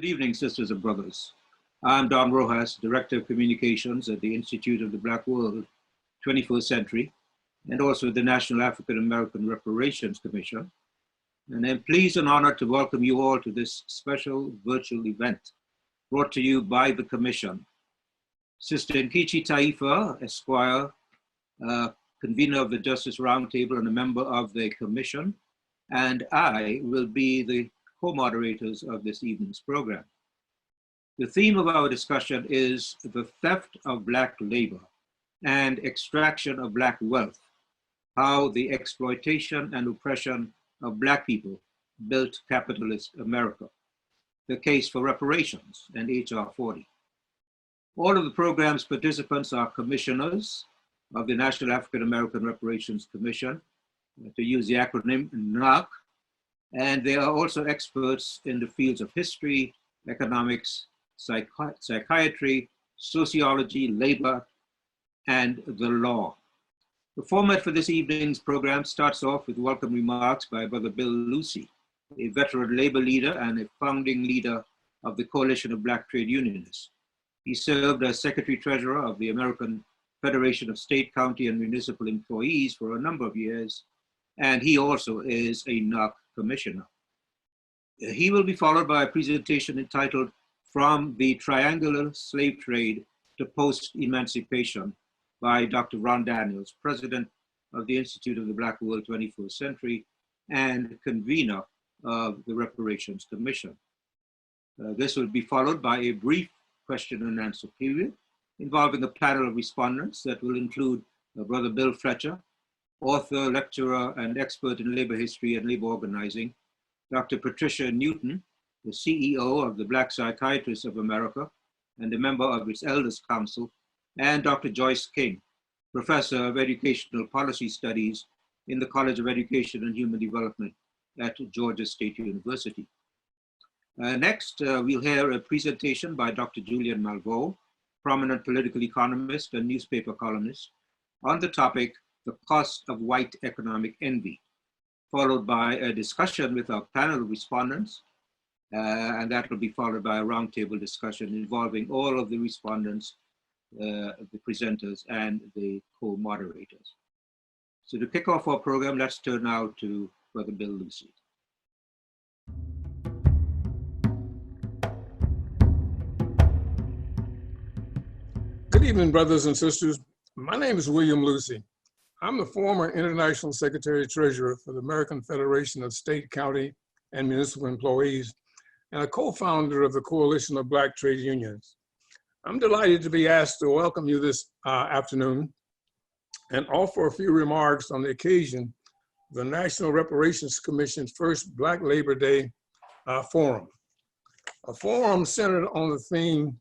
evening, sisters and brothers. I'm Don Rojas, Director of Communications at the Institute of the Black World, 21st Century, and also the National African American Reparations Commission. And I'm pleased and honored to welcome you all to this special virtual event brought to you by the Commission. Sister Nkechi Taifa, Esquire, convener of the Justice Roundtable and a member of the Commission, and I will be the co-moderators of this evening's program. The theme of our discussion is the theft of Black labor and extraction of Black wealth, how the exploitation and oppression of Black people built capitalist America, the case for reparations, and HR 40. All of the program's participants are commissioners of the National African American Reparations Commission, to use the acronym NAARC, and they are also experts in the fields of history, economics, psychiatry, sociology, labor, and the law. The format for this evening's program starts off with welcome remarks by Brother Bill Lucy, a veteran labor leader and a founding leader of the Coalition of Black Trade Unionists. He served as Secretary Treasurer of the American Federation of State, County, and Municipal Employees for a number of years, and he also is a NAARC commissioner. He will be followed by a presentation entitled From the Triangular Slave Trade to Post-Emancipation by Dr. Ron Daniels, President of the Institute of the Black World 21st Century and convener of the Reparations Commission. This will be followed by a brief question and answer period involving a panel of respondents that will include Brother Bill Fletcher, author, lecturer, and expert in labor history and labor organizing, Dr. Patricia Newton, the CEO of the Black Psychiatrists of America and a member of its Elders Council, and Dr. Joyce King, Professor of Educational Policy Studies in the College of Education and Human Development at Georgia State University. Next, we'll hear a presentation by Dr. Julianne Malveaux, prominent political economist and newspaper columnist, on the topic, the cost of white economic envy, followed by a discussion with our panel of respondents, and that will be followed by a roundtable discussion involving all of the respondents, the presenters, and the co-moderators. So to kick off our program, let's turn now to Brother Bill Lucy. Good evening, brothers and sisters. My name is William Lucy. I'm the former International Secretary Treasurer for the American Federation of State, County, and Municipal Employees, and a co-founder of the Coalition of Black Trade Unions. I'm delighted to be asked to welcome you this afternoon and offer a few remarks on the occasion of the National Reparations Commission's first Black Labor Day forum. A forum centered on the theme,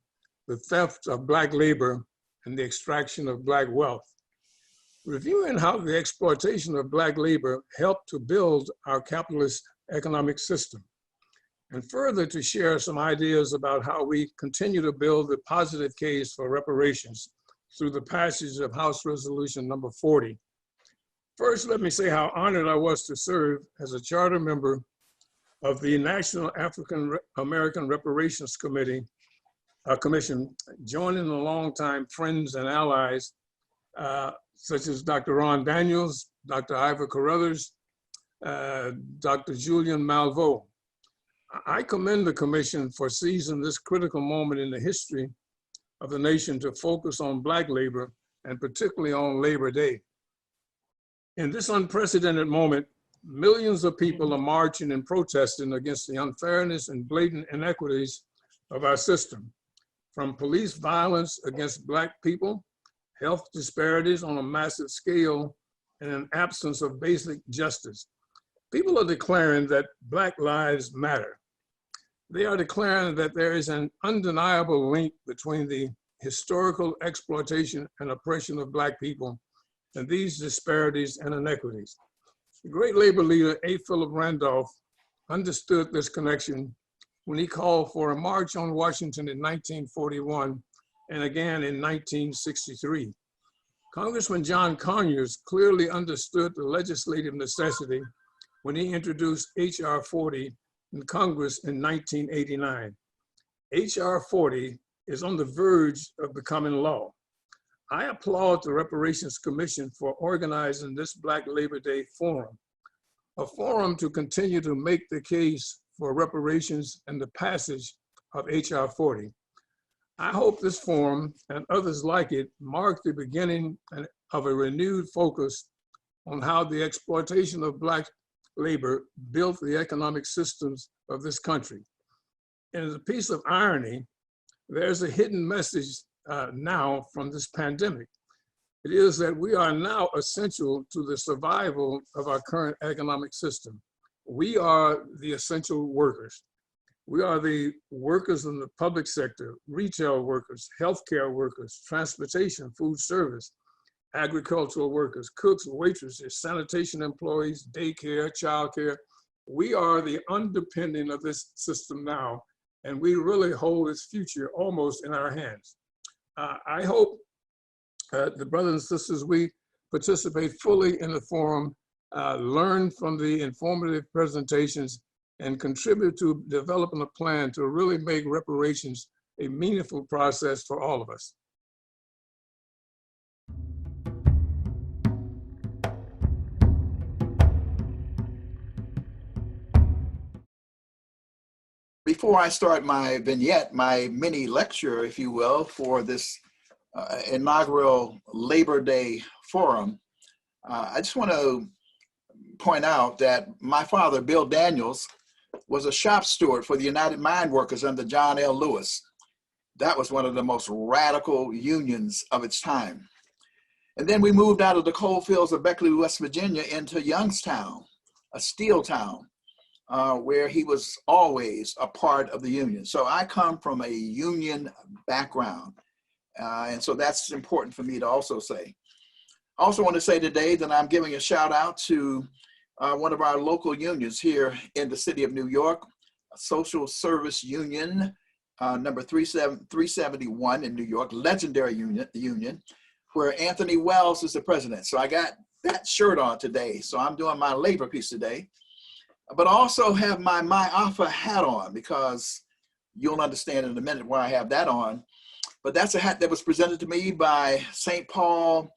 the theft of Black labor and the extraction of Black wealth, reviewing how the exploitation of Black labor helped to build our capitalist economic system, and further to share some ideas about how we continue to build the positive case for reparations through the passage of House Resolution number 40. First, let me say how honored I was to serve as a charter member of the National African American Reparations Commission, joining the longtime friends and allies such as Dr. Ron Daniels, Dr. Ivor Carruthers, Dr. Julianne Malveaux. I commend the Commission for seizing this critical moment in the history of the nation to focus on Black labor, and particularly on Labor Day. In this unprecedented moment, millions of people are marching and protesting against the unfairness and blatant inequities of our system, from police violence against Black people, health disparities on a massive scale, and an absence of basic justice. People are declaring that Black lives matter. They are declaring that there is an undeniable link between the historical exploitation and oppression of Black people and these disparities and inequities. The great labor leader, A. Philip Randolph, understood this connection when he called for a march on Washington in 1941 and again in 1963. Congressman John Conyers clearly understood the legislative necessity when he introduced HR 40 in Congress in 1989. H.R. 40 is on the verge of becoming law. I applaud the Reparations Commission for organizing this Black Labor Day Forum, a forum to continue to make the case for reparations and the passage of H.R. 40. I hope this forum and others like it mark the beginning of a renewed focus on how the exploitation of Black labor built the economic systems of this country. And as a piece of irony, there's a hidden message now from this pandemic. It is that we are now essential to the survival of our current economic system. We are the essential workers. We are the workers in the public sector, retail workers, healthcare workers, transportation, food service, agricultural workers, cooks, waitresses, sanitation employees, daycare, childcare. We are the underpinning of this system now, and we really hold its future almost in our hands. I hope the brothers and sisters, we participate fully in the forum, learn from the informative presentations, and contribute to developing a plan to really make reparations a meaningful process for all of us. Before I start my vignette, my mini lecture, if you will, for this inaugural Labor Day Forum, I just want to point out that my father, Bill Daniels, was a shop steward for the United Mine Workers under John L. Lewis. That was one of the most radical unions of its time. And then we moved out of the coal fields of Beckley, West Virginia into Youngstown, a steel town, where he was always a part of the union. So I come from a union background. And so that's important for me to also say. I also want to say today that I'm giving a shout out to one of our local unions here in the city of New York, a Social Service Union, number 371 in New York, legendary union, where Anthony Wells is the president. So I got that shirt on today. So I'm doing my labor piece today, but I also have my Alpha hat on, because you'll understand in a minute why I have that on. But that's a hat that was presented to me by St. Paul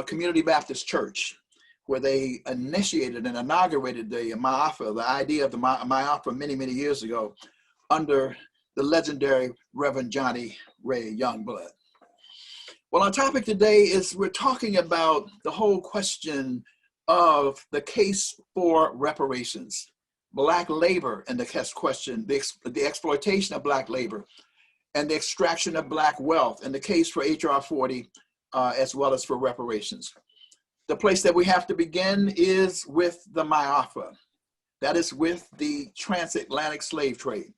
Community Baptist Church, where they initiated and inaugurated the Ma'afa, the idea of the Ma'afa many, many years ago, under the legendary Reverend Johnny Ray Youngblood. Well, our topic today is we're talking about the whole question of the case for reparations, Black labor, and the question, the exploitation of Black labor, and the extraction of Black wealth, and the case for H.R. 40, as well as for reparations. The place that we have to begin is with the Ma'afa. That is with the transatlantic slave trade,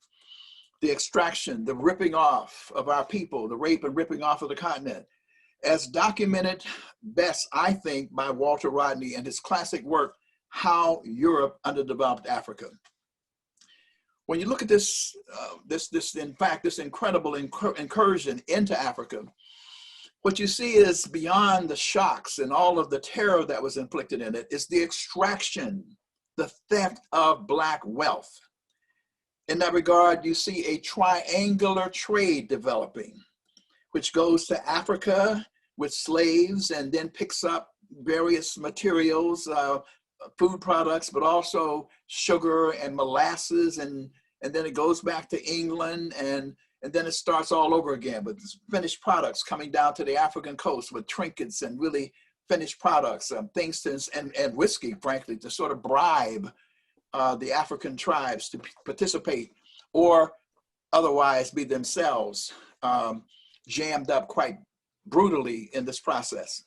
the extraction, the ripping off of our people, the rape and ripping off of the continent, as documented best, I think, by Walter Rodney and his classic work, How Europe Underdeveloped Africa. When you look at this, in fact, this incredible incursion into Africa, what you see is beyond the shocks and all of the terror that was inflicted in it is the extraction, the theft of Black wealth. In that regard, you see a triangular trade developing, which goes to Africa with slaves and then picks up various materials, food products, but also sugar and molasses, and then it goes back to England, and then it starts all over again with finished products coming down to the African coast with trinkets and really finished products, things to, and whiskey, frankly, to sort of bribe the African tribes to participate or otherwise be themselves jammed up quite brutally in this process.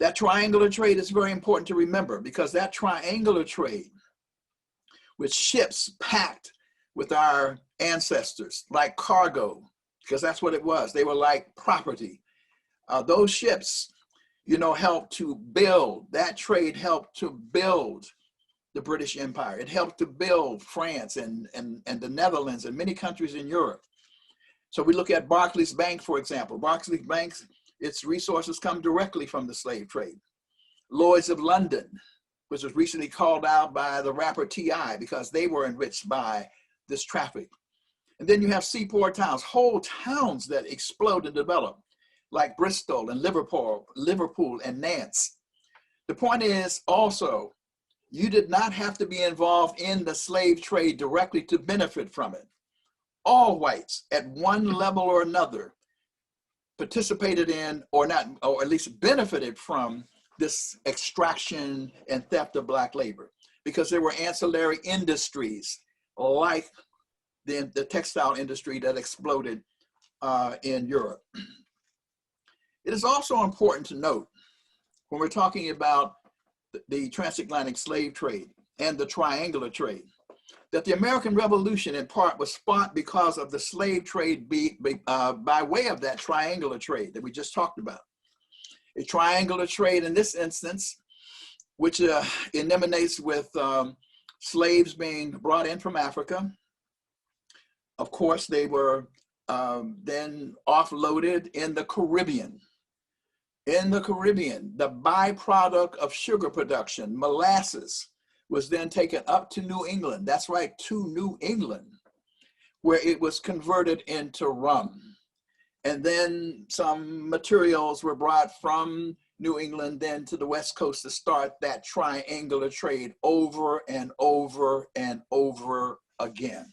That triangular trade is very important to remember, because that triangular trade with ships packed with our ancestors like cargo, because that's what it was. They were like property. Those ships, you know, helped to build, that trade helped to build the British Empire. It helped to build France and the Netherlands and many countries in Europe. So we look at Barclays Bank, for example. Barclays Bank, its resources come directly from the slave trade. Lloyd's of London, which was recently called out by the rapper T.I. because they were enriched by this traffic. And then you have seaport towns, whole towns that explode and develop, like Bristol and Liverpool and Nantes. The point is also, you did not have to be involved in the slave trade directly to benefit from it. All whites at one level or another participated in, or not, or at least benefited from this extraction and theft of Black labor, because there were ancillary industries like the textile industry that exploded in Europe. It is also important to note, when we're talking about the transatlantic slave trade and the triangular trade, that the American Revolution in part was fought because of the slave trade by way of that triangular trade that we just talked about. A triangular trade in this instance, which emanates with slaves being brought in from Africa. Of course, they were then offloaded in the Caribbean. In the Caribbean, the byproduct of sugar production, molasses, was then taken up to New England. That's right, to New England, where it was converted into rum. And then some materials were brought from New England then to the West Coast to start that triangular trade over and over and over again.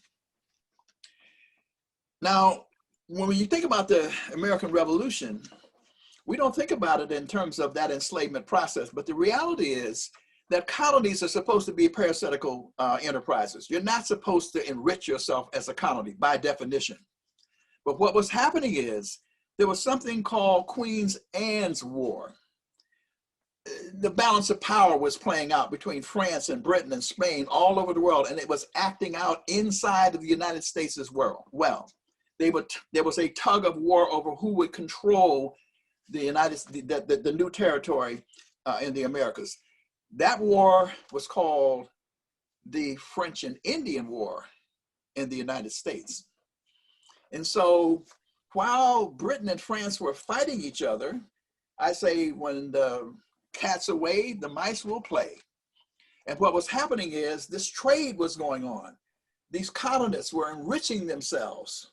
Now, when you think about the American Revolution, we don't think about it in terms of that enslavement process, but the reality is that colonies are supposed to be parasitical enterprises. You're not supposed to enrich yourself as a colony by definition. But what was happening is there was something called Queen Anne's War. The balance of power was playing out between France and Britain and Spain all over the world, and it was acting out inside of the United States as well. There was a tug of war over who would control the new territory in the Americas. That war was called the French and Indian War in the United States. And so while Britain and France were fighting each other, I say when the cat's away, the mice will play. And what was happening is this trade was going on. These colonists were enriching themselves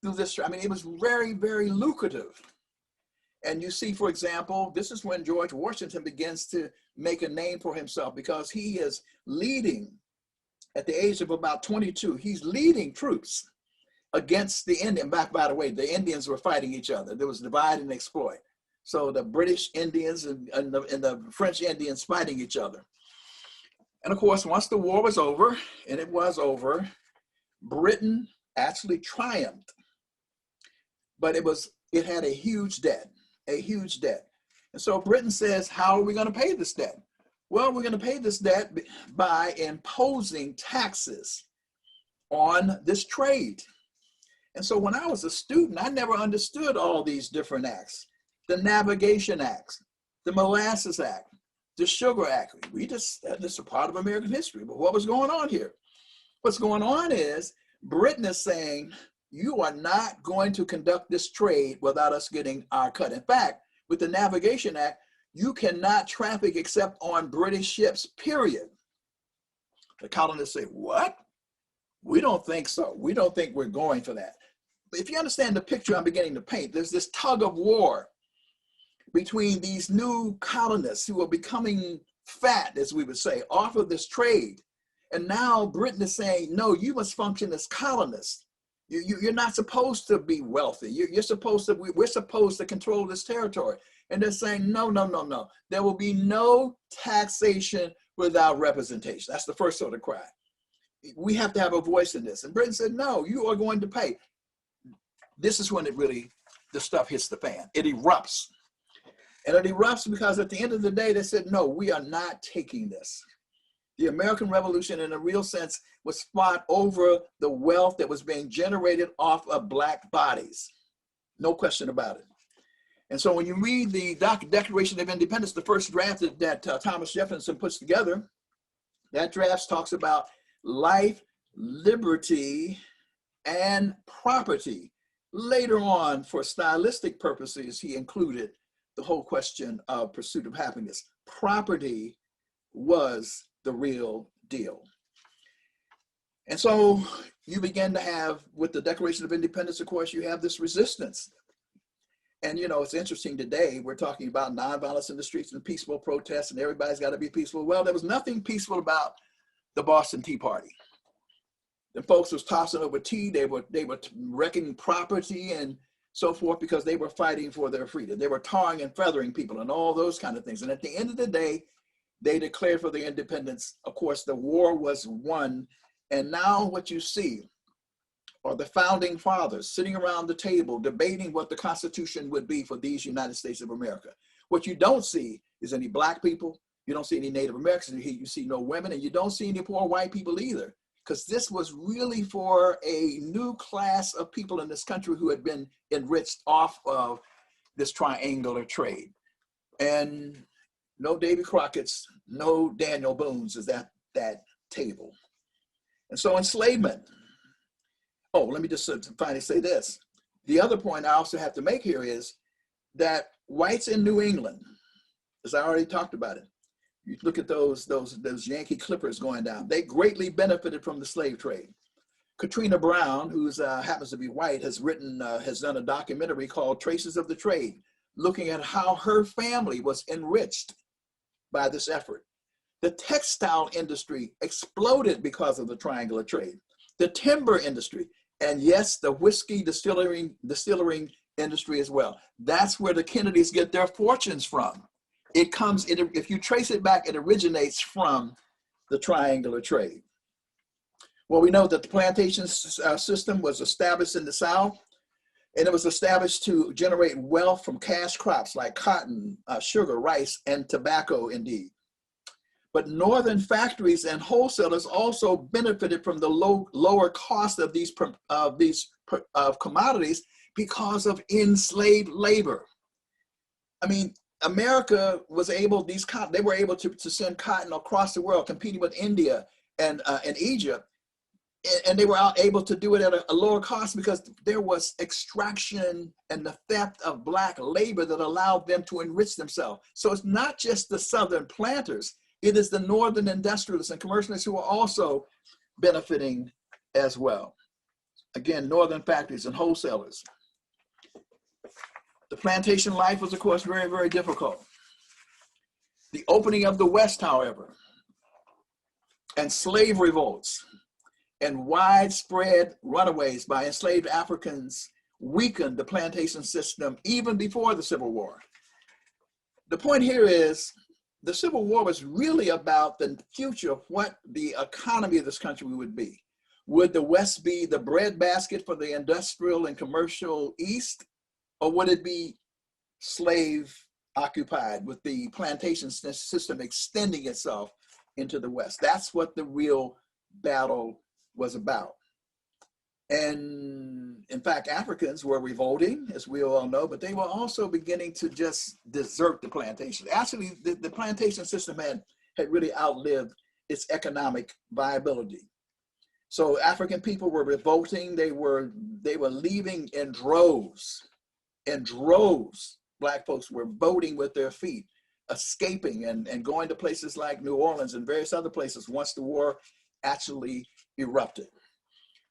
through this. I mean, it was very, very lucrative. And you see, for example, this is when George Washington begins to make a name for himself, because he is leading at the age of about 22. He's leading troops against the Indian. By the way, the Indians were fighting each other. There was divide and exploit. So the British Indians and the French Indians fighting each other. And of course, once the war was over, and it was over, Britain actually triumphed. But it had a huge debt. And so Britain says, how are we going to pay this debt? Well, we're going to pay this debt by imposing taxes on this trade. And so when I was a student, I never understood all these different acts. The Navigation Acts, the Molasses Act, the Sugar Act. This is a part of American history. But what was going on here? What's going on is Britain is saying, you are not going to conduct this trade without us getting our cut. In fact, with the Navigation Act, you cannot traffic except on British ships, period. The colonists say, what? We don't think so. We don't think we're going for that. But if you understand the picture I'm beginning to paint, there's this tug of war between these new colonists who are becoming fat, as we would say, off of this trade. And now Britain is saying, no, you must function as colonists. You're not supposed to be wealthy. We're supposed to control this territory. And they're saying, no. There will be no taxation without representation. That's the first sort of cry. We have to have a voice in this. And Britain said, no, you are going to pay. This is when the stuff hits the fan. It erupts. And it erupts because at the end of the day, they said, no, we are not taking this. The American Revolution, in a real sense, was fought over the wealth that was being generated off of Black bodies. No question about it. And so when you read the Declaration of Independence, the first draft that Thomas Jefferson puts together, that draft talks about life, liberty, and property. Later on, for stylistic purposes, he included the whole question of pursuit of happiness. Property was the real deal. And so you begin to have, with the Declaration of Independence, of course, you have this resistance. And, you know, it's interesting today, we're talking about nonviolence in the streets and peaceful protests, and everybody's got to be peaceful. Well, there was nothing peaceful about the Boston Tea Party. The folks was tossing over tea, they were wrecking property and so forth because they were fighting for their freedom. They were tarring and feathering people and all those kind of things. And at the end of the day, they declared for their independence. Of course, the war was won. And now what you see are the founding fathers sitting around the table debating what the Constitution would be for these United States of America. What you don't see is any Black people, you don't see any Native Americans, you see no women, and you don't see any poor white people either, because this was really for a new class of people in this country who had been enriched off of this triangular trade. And no Davy Crockett's, no Daniel Boone's is at that table. And so enslavement. Oh, let me just finally say this. The other point I also have to make here is that whites in New England, as I already talked about it, you look at those Yankee Clippers going down, they greatly benefited from the slave trade. Katrina Brown, who happens to be white, has done a documentary called Traces of the Trade, looking at how her family was enriched by this effort. The textile industry exploded because of the triangular trade. The timber industry, and yes, the whiskey distilling industry as well. That's where the Kennedys get their fortunes from. It comes, if you trace it back, it originates from the triangular trade. Well, we know that the plantation system was established in the South, and it was established to generate wealth from cash crops like cotton, sugar, rice, and tobacco indeed. But northern factories and wholesalers also benefited from the lower cost of these commodities because of enslaved labor. I mean, America was able, they were able to send cotton across the world, competing with India and Egypt, and they were able to do it at a lower cost because there was extraction and the theft of Black labor that allowed them to enrich themselves. So it's not just the Southern planters, it is the Northern industrialists and commercialists who are also benefiting as well. Again, Northern factories and wholesalers. The plantation life was, of course, very, very difficult. The opening of the West, however, and slave revolts and widespread runaways by enslaved Africans weakened the plantation system even before the Civil War. The point here is the Civil War was really about the future of what the economy of this country would be. Would the West be the breadbasket for the industrial and commercial East, or would it be slave occupied with the plantation system extending itself into the West? That's what the real battle was about. And in fact, Africans were revolting, as we all know, but they were also beginning to just desert the plantation. Actually, the plantation system had really outlived its economic viability. So African people were revolting. They were leaving in droves. In droves, Black folks were voting with their feet, escaping and going to places like New Orleans and various other places once the war actually erupted.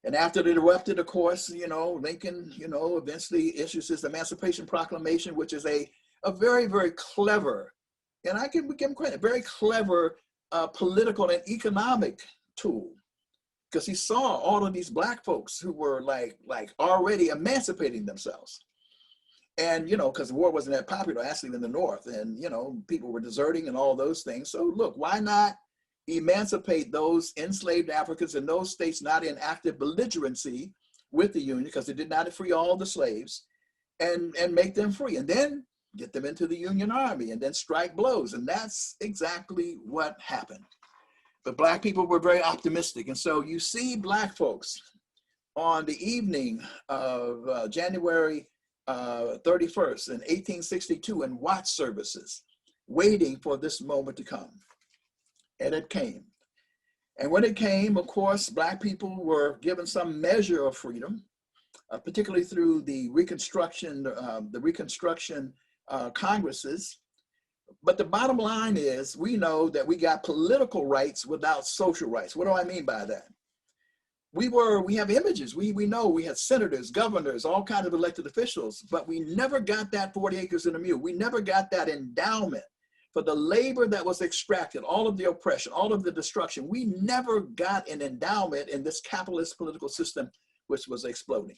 And after it erupted, of course, Lincoln, eventually issues his Emancipation Proclamation, which is a very, very clever, and I give him credit, very clever political and economic tool, because he saw all of these Black folks who were like already emancipating themselves. And, because the war wasn't that popular actually in the North, and, people were deserting and all those things. So look, why not emancipate those enslaved Africans in those states not in active belligerency with the Union, because they did not free all the slaves, and make them free, and then get them into the Union Army and then strike blows. And that's exactly what happened. But Black people were very optimistic. And so you see Black folks on the evening of January 31st in 1862 in watch services, waiting for this moment to come. And it came. And when it came, of course, Black people were given some measure of freedom, particularly through the Reconstruction Congresses. But the bottom line is, we know that we got political rights without social rights. What do I mean by that? we have images. We know we had senators, governors, all kinds of elected officials, but we never got that 40 acres and a mule. We never got that endowment for the labor that was extracted, all of the oppression, all of the destruction. We never got an endowment in this capitalist political system, which was exploding.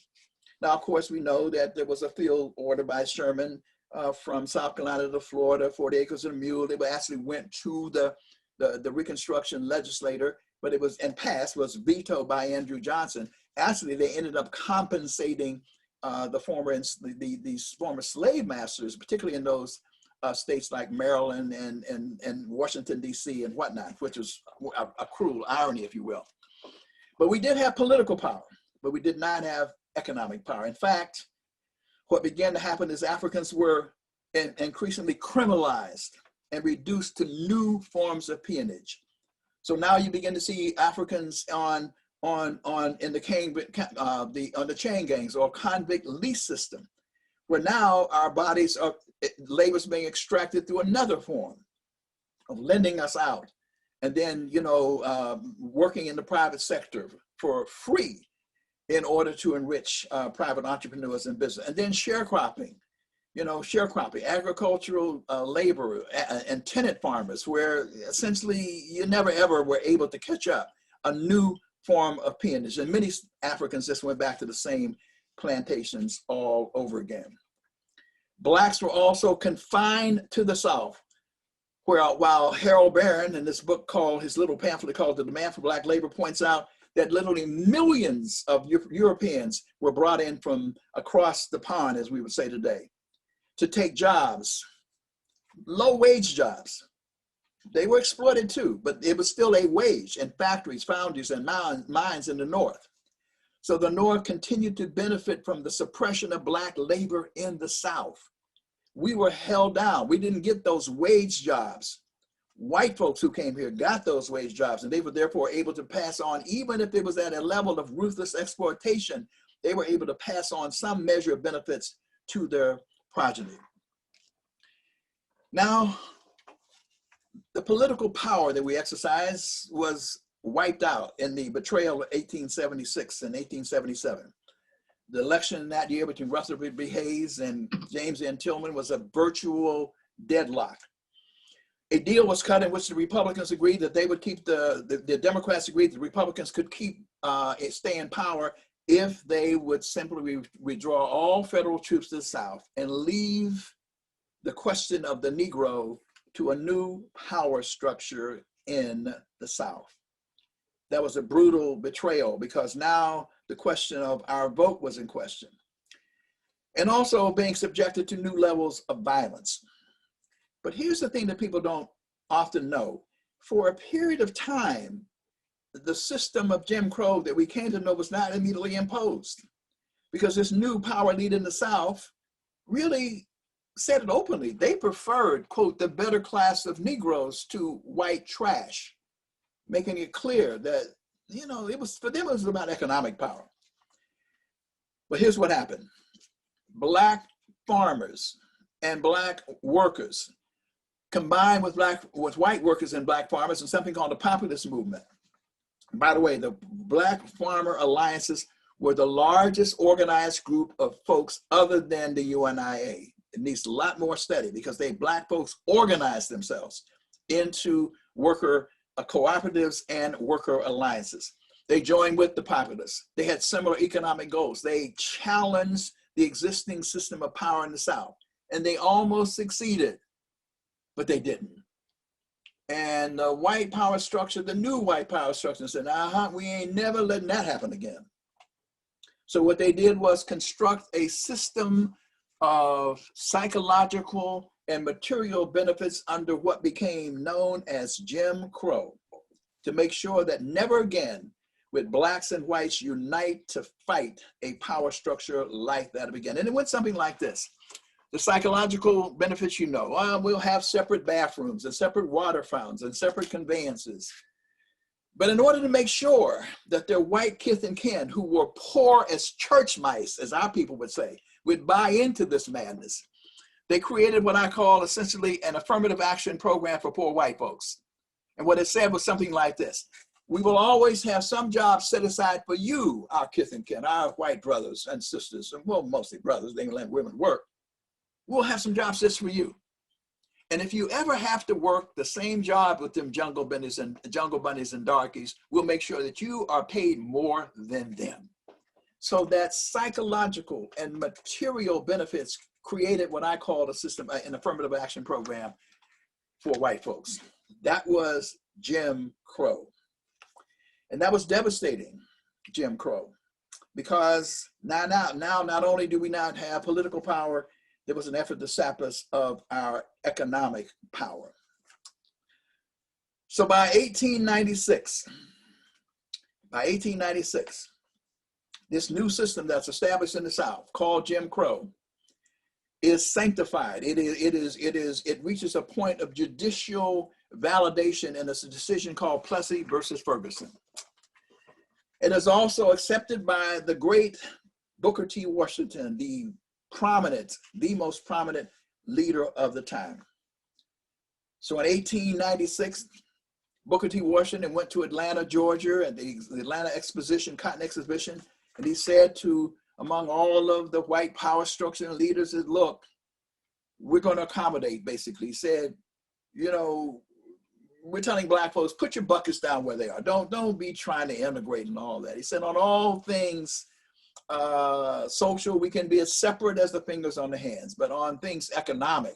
Now, of course, we know that there was a field order by Sherman from South Carolina to Florida, 40 acres and a mule. They actually went to the Reconstruction legislator, but it was, and passed, was vetoed by Andrew Johnson. Actually, they ended up compensating these former slave masters, particularly in those states like Maryland and Washington, D.C. and whatnot, which was a cruel irony, if you will. But we did have political power, but we did not have economic power. In fact, what began to happen is Africans were increasingly criminalized and reduced to new forms of peonage. So now you begin to see Africans on the chain gangs or convict lease system, where now our bodies are, labor is being extracted through another form of lending us out, and then working in the private sector for free in order to enrich private entrepreneurs and business, and then sharecropping. Sharecropping, agricultural labor and tenant farmers, where essentially you never ever were able to catch up, a new form of peonage. And many Africans just went back to the same plantations all over again. Blacks were also confined to the South, where while Harold Barron in this book his little pamphlet called The Demand for Black Labor points out that literally millions of Europeans were brought in from across the pond, as we would say today, to take jobs, low-wage jobs. They were exploited too, but it was still a wage in factories, foundries, and mines in the North. So the North continued to benefit from the suppression of Black labor in the South. We were held down. We didn't get those wage jobs. White folks who came here got those wage jobs, and they were therefore able to pass on, even if it was at a level of ruthless exploitation, they were able to pass on some measure of benefits to their progeny. Now, the political power that we exercise was wiped out in the betrayal of 1876 and 1877. The election that year between Rutherford B. Hayes and James N. Tillman was a virtual deadlock. A deal was cut in which the Republicans agreed that they would keep the Democrats agreed the Republicans could stay in power if they would simply withdraw all federal troops to the South and leave the question of the Negro to a new power structure in the South. That was a brutal betrayal, because now the question of our vote was in question, and also being subjected to new levels of violence. But here's the thing that people don't often know. For a period of time, the system of Jim Crow that we came to know was not immediately imposed, because this new power leader in the South really said it openly. They preferred, quote, the better class of Negroes to white trash, making it clear that, it was, for them, it was about economic power. But here's what happened. Black farmers and Black workers combined with white workers and Black farmers in something called the populist movement. By the way, the Black Farmer Alliances were the largest organized group of folks other than the UNIA. It needs a lot more study, because Black folks organized themselves into worker cooperatives and worker alliances. They joined with the populists. They had similar economic goals. They challenged the existing system of power in the South, and they almost succeeded, but they didn't. And the white power structure, the new white power structure, said, we ain't never letting that happen again. So what they did was construct a system of psychological and material benefits under what became known as Jim Crow, to make sure that never again would Blacks and whites unite to fight a power structure like that again. And it went something like this. The psychological benefits, we'll have separate bathrooms and separate water fountains and separate conveyances. But in order to make sure that their white kith and kin, who were poor as church mice, as our people would say, would buy into this madness, they created what I call essentially an affirmative action program for poor white folks. And what it said was something like this. We will always have some jobs set aside for you, our kith and kin, our white brothers and sisters, and well, mostly brothers, they let women work. We'll have some jobs just for you. And if you ever have to work the same job with them jungle bunnies and darkies, we'll make sure that you are paid more than them. So that psychological and material benefits created what I call a system, an affirmative action program for white folks. That was Jim Crow. And that was devastating, Jim Crow, because now not only do we not have political power, there was an effort to sap us of our economic power. So by 1896, this new system that's established in the South called Jim Crow is sanctified. It reaches a point of judicial validation in a decision called Plessy versus Ferguson. It is also accepted by the great Booker T. Washington, the most prominent leader of the time. So in 1896, Booker T. Washington went to Atlanta, Georgia, at the Atlanta Cotton Exhibition, and he said to, among all of the white power structure and leaders, that, look, we're going to accommodate, basically. He said, you know, we're telling black folks, put your buckets down where they are. Don't be trying to integrate and all that. He said, on all things social, we can be as separate as the fingers on the hands, but on things economic,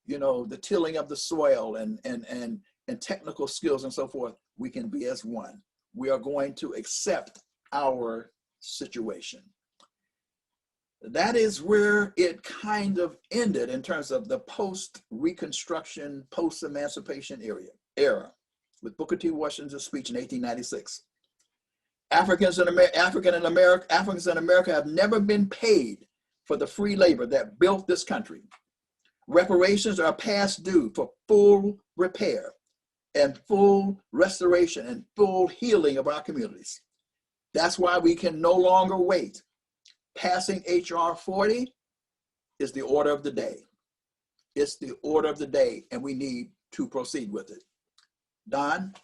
you know, the tilling of the soil and technical skills and so forth, we can be as one. We are going to accept our situation. That is where it kind of ended in terms of the post-Reconstruction, post-emancipation era with Booker T. Washington's speech in 1896. Africans in America have never been paid for the free labor that built this country. Reparations are past due for full repair and full restoration and full healing of our communities. That's why we can no longer wait. Passing HR 40 is the order of the day. It's the order of the day, and we need to proceed with it. Don?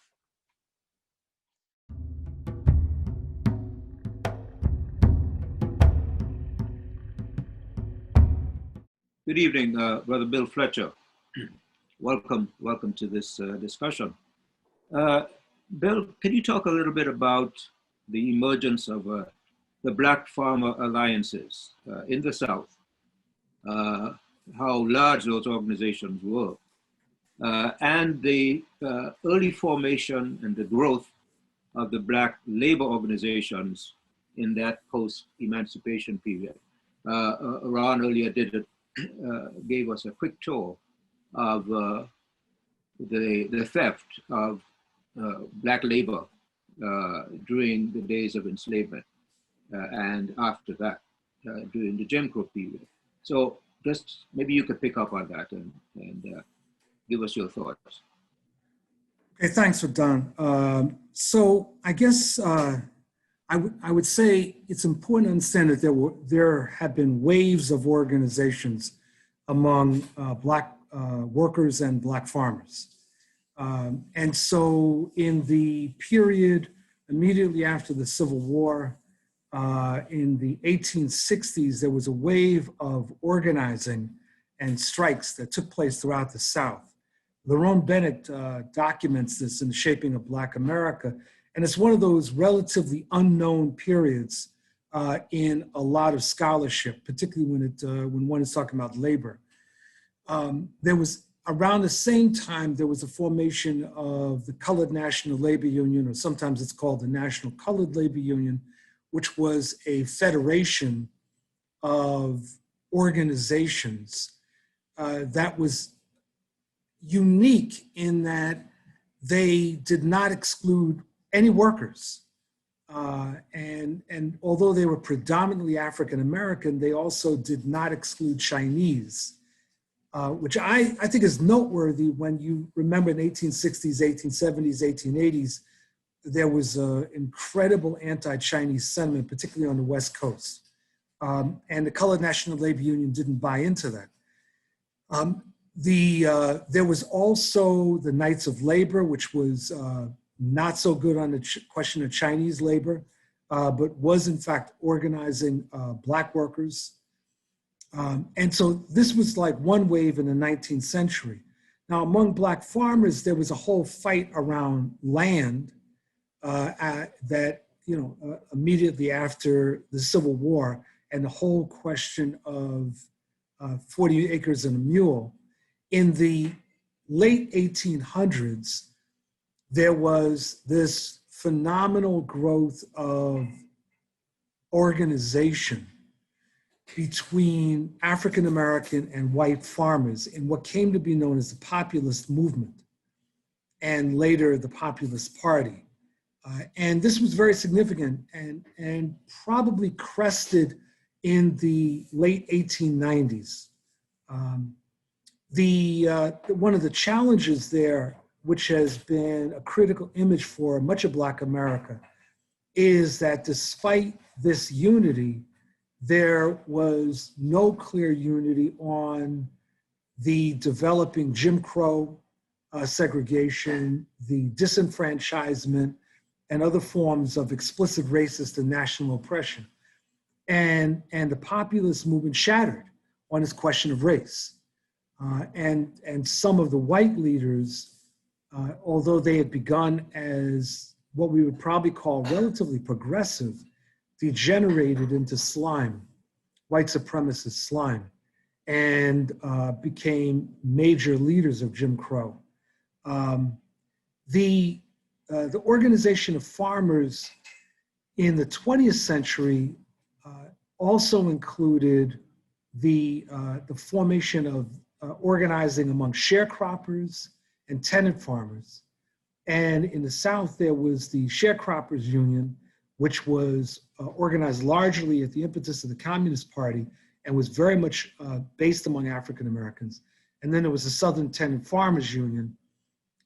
Good evening, Brother Bill Fletcher. Welcome to this discussion. Bill, can you talk a little bit about the emergence of the Black Farmer Alliances in the South, how large those organizations were, and the early formation and the growth of the Black labor organizations in that post-emancipation period? Ron earlier gave us a quick tour of the theft of Black labor during the days of enslavement and after that, during the Jim Crow period. So just maybe you could pick up on that and give us your thoughts. Okay, thanks for Don. So I guess I would say it's important to understand that there have been waves of organizations among Black workers and Black farmers. And so in the period immediately after the Civil War, in the 1860s, there was a wave of organizing and strikes that took place throughout the South. Lerone Bennett documents this in The Shaping of Black America, and it's one of those relatively unknown periods in a lot of scholarship, particularly when one is talking about labor. There was, around the same time, there was a formation of the Colored National Labor Union, or sometimes it's called the National Colored Labor Union, which was a federation of organizations that was unique in that they did not exclude any workers. And although they were predominantly African-American, they also did not exclude Chinese, which I think is noteworthy when you remember in the 1860s, 1870s, 1880s, there was an incredible anti-Chinese sentiment, particularly on the West Coast. And the Colored National Labor Union didn't buy into that. There was also the Knights of Labor, which was not so good on the question of Chinese labor, but was in fact organizing Black workers. And so this was like one wave in the 19th century. Now, among Black farmers, there was a whole fight around land that, immediately after the Civil War, and the whole question of 40 acres and a mule. In the late 1800s, there was this phenomenal growth of organization between African American and white farmers in what came to be known as the populist movement, and later the Populist Party. And this was very significant and probably crested in the late 1890s. One of the challenges there, which has been a critical image for much of Black America, is that despite this unity, there was no clear unity on the developing Jim Crow segregation, the disenfranchisement, and other forms of explicit racist and national oppression. And the populist movement shattered on this question of race. And some of the white leaders, although they had begun as what we would probably call relatively progressive, degenerated into slime, white supremacist slime, and became major leaders of Jim Crow. The organization of farmers in the 20th century also included the formation of organizing among sharecroppers and tenant farmers. And in the South, there was the Sharecroppers Union, which was organized largely at the impetus of the Communist Party and was very much based among African Americans. And then there was the Southern Tenant Farmers Union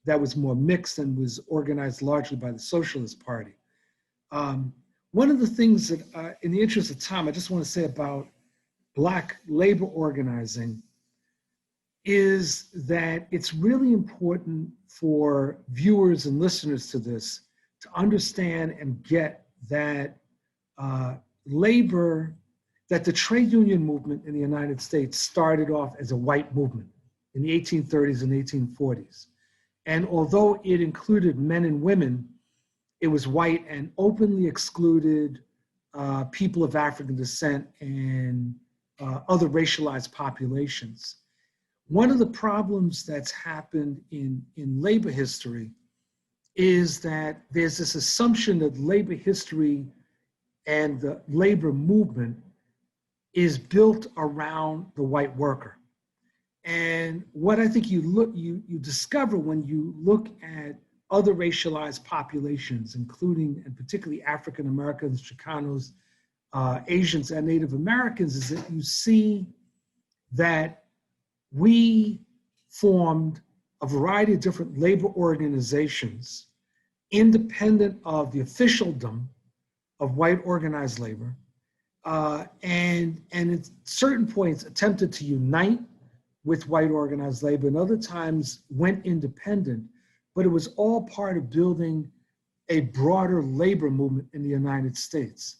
that was more mixed and was organized largely by the Socialist Party. One of the things that, in the interest of time, I just want to say about Black labor organizing is that it's really important for viewers and listeners to this to understand and get that that the trade union movement in the United States started off as a white movement in the 1830s and 1840s. And although it included men and women, it was white and openly excluded people of African descent and other racialized populations. One of the problems that's happened in labor history is that there's this assumption that labor history and the labor movement is built around the white worker. And what I think you discover when you look at other racialized populations, including and particularly African Americans, Chicanos, Asians, and Native Americans, is that you see that we formed a variety of different labor organizations independent of the officialdom of white organized labor, and at certain points attempted to unite with white organized labor, and other times went independent, but it was all part of building a broader labor movement in the United States.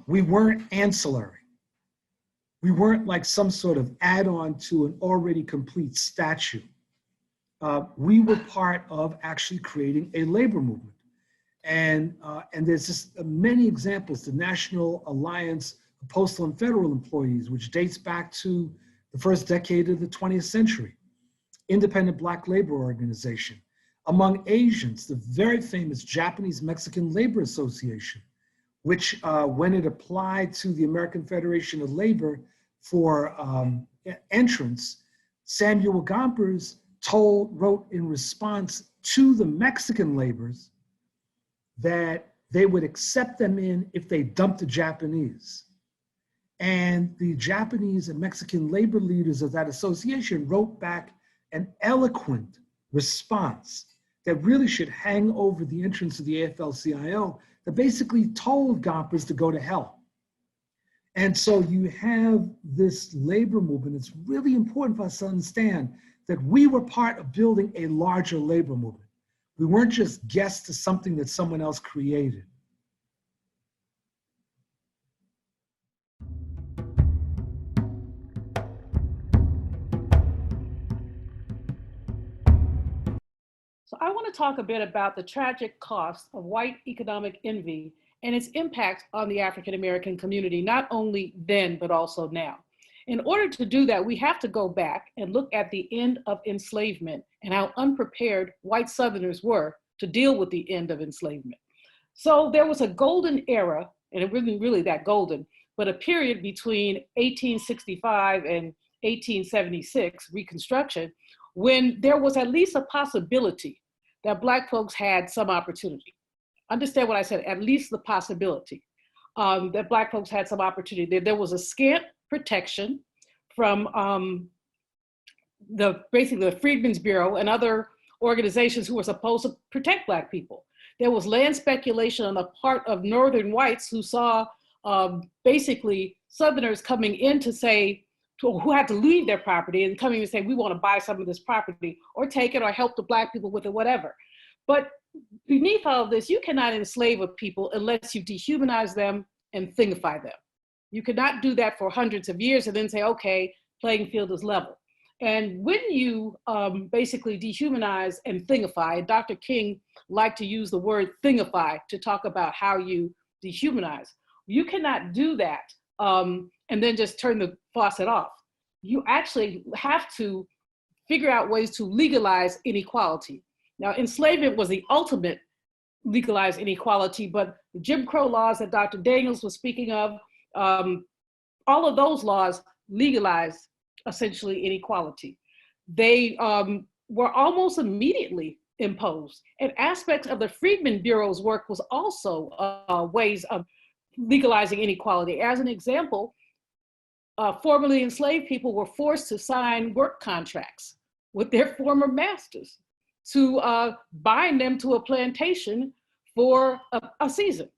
We weren't ancillary. We weren't like some sort of add-on to an already complete statute. We were part of actually creating a labor movement. And there's just many examples. The National Alliance of Postal and Federal Employees, which dates back to the first decade of the 20th century. Independent Black Labor Organization. Among Asians, the very famous Japanese-Mexican Labor Association, which when it applied to the American Federation of Labor for entrance, Samuel Gompers wrote in response to the Mexican laborers that they would accept them in if they dumped the Japanese. And the Japanese and Mexican labor leaders of that association wrote back an eloquent response that really should hang over the entrance of the AFL-CIO, that basically told Gompers to go to hell. And so you have this labor movement. It's really important for us to understand that we were part of building a larger labor movement. We weren't just guests to something that someone else created. So I want to talk a bit about the tragic cost of white economic envy and its impact on the African American community, not only then, but also now. In order to do that, we have to go back and look at the end of enslavement and how unprepared white Southerners were to deal with the end of enslavement. So there was a golden era, and it wasn't really that golden, but a period between 1865 and 1876, Reconstruction, when there was at least a possibility that Black folks had some opportunity. Understand what I said, at least the possibility that Black folks had some opportunity. There was a scant protection from basically the Freedmen's Bureau and other organizations who were supposed to protect Black people. There was land speculation on the part of Northern whites who saw basically Southerners coming in to say, who had to leave their property and coming to say, we want to buy some of this property or take it or help the Black people with it, whatever. But beneath all of this, you cannot enslave a people unless you dehumanize them and thingify them. You cannot do that for hundreds of years and then say, okay, playing field is level. And when you basically dehumanize and thingify, Dr. King liked to use the word thingify to talk about how you dehumanize. You cannot do that and then just turn the faucet off. You actually have to figure out ways to legalize inequality. Now, enslavement was the ultimate legalized inequality, but the Jim Crow laws that Dr. Daniels was speaking of, all of those laws legalized essentially inequality. They were almost immediately imposed. And aspects of the Freedmen Bureau's work was also ways of legalizing inequality. As an example, formerly enslaved people were forced to sign work contracts with their former masters to bind them to a plantation for a season.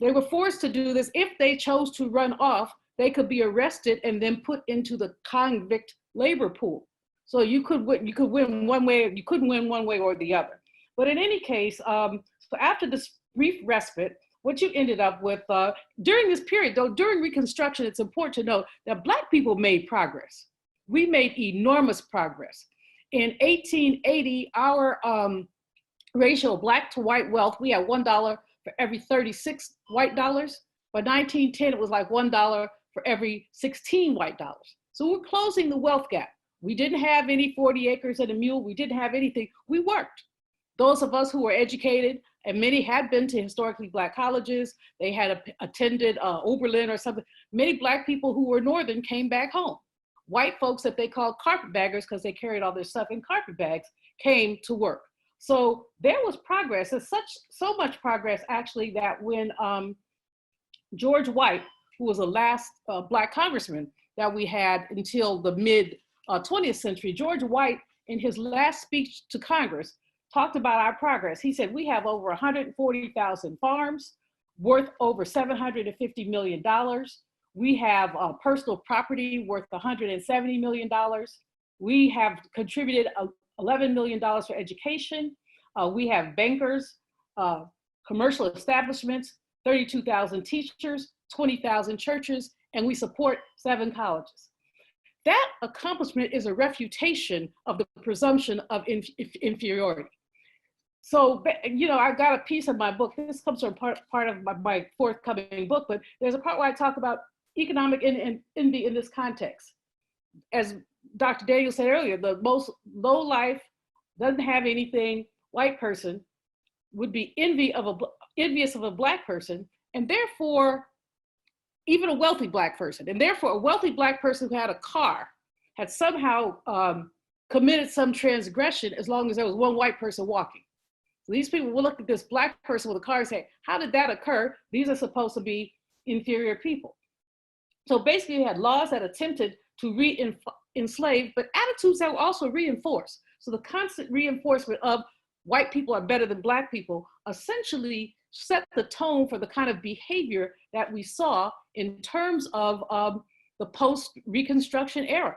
They were forced to do this. If they chose to run off, they could be arrested and then put into the convict labor pool. So you could win one way, you couldn't win one way or the other. But in any case, so after this brief respite, what you ended up with during this period, though, during Reconstruction, it's important to note that Black people made progress. We made enormous progress. In 1880, our ratio of Black to white wealth, we had $1 for every 36 white dollars. By 1910, it was like $1 for every 16 white dollars. So we're closing the wealth gap. We didn't have any 40 acres and a mule. We didn't have anything. We worked. Those of us who were educated, and many had been to historically Black colleges, they had attended Oberlin or something. Many Black people who were Northern came back home. White folks that they called carpetbaggers because they carried all their stuff in carpet bags came to work. So there was progress. There's so much progress actually that when George White, who was the last Black congressman that we had until the mid 20th century, George White in his last speech to Congress talked about our progress. He said, we have over 140,000 farms worth over $750 million. We have personal property worth $170 million. We have contributed $11 million for education. We have bankers, commercial establishments, 32,000 teachers, 20,000 churches, and we support 7 colleges. That accomplishment is a refutation of the presumption of inferiority. So, you know, I got a piece of my book. This comes from part of my forthcoming book, but there's a part where I talk about economic envy in this context. As Dr. Daniel said earlier, the most low life, doesn't have anything, white person would be envious of a Black person, and therefore, even a wealthy Black person. And therefore, a wealthy Black person who had a car had somehow committed some transgression as long as there was one white person walking. So these people will look at this Black person with a car and say, how did that occur? These are supposed to be inferior people. So basically you had laws that attempted to re-enslave, but attitudes that were also reinforced. So the constant reinforcement of white people are better than Black people essentially set the tone for the kind of behavior that we saw in terms of the post-Reconstruction era.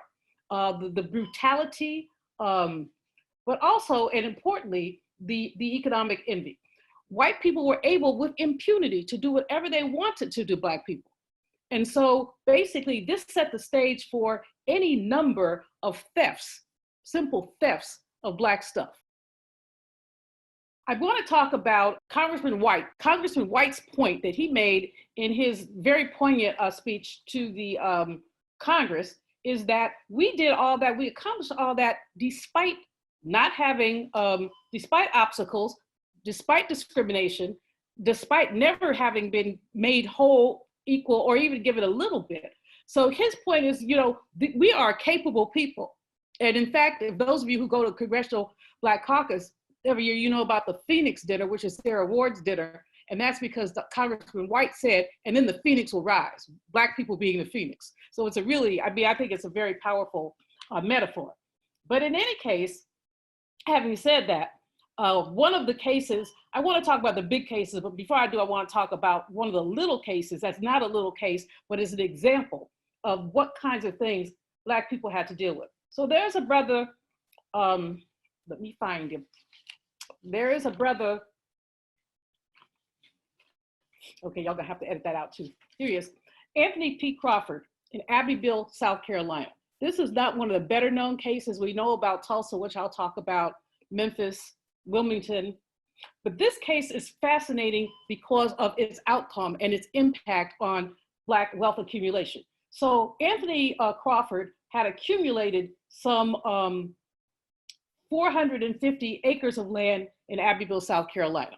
The brutality, but also, and importantly, the economic envy. White people were able with impunity to do whatever they wanted to do Black people. And so basically this set the stage for any number of thefts, simple thefts of Black stuff. I want to talk about Congressman White. Congressman White's point that he made in his very poignant speech to the Congress is that we did all that, we accomplished all that despite not having, despite obstacles, despite discrimination, despite never having been made whole, equal, or even given a little bit. So his point is, you know, we are capable people. And in fact, if those of you who go to Congressional Black Caucus every year, you know about the Phoenix dinner, which is their awards dinner. And that's because the Congressman White said, and then the Phoenix will rise, Black people being the Phoenix. So it's a really, I mean, I think it's a very powerful metaphor. But in any case, having said that, one of the cases, I want to talk about the big cases, but before I do, I want to talk about one of the little cases that's not a little case, but is an example of what kinds of things Black people had to deal with. So there's a brother, let me find him. There is a brother, okay, y'all gonna have to edit that out too. Here he is, Anthony P. Crawford in Abbeville, South Carolina. This is not one of the better known cases. We know about Tulsa, which I'll talk about, Memphis, Wilmington, but this case is fascinating because of its outcome and its impact on Black wealth accumulation. So Anthony Crawford had accumulated some 450 acres of land in Abbeville, South Carolina.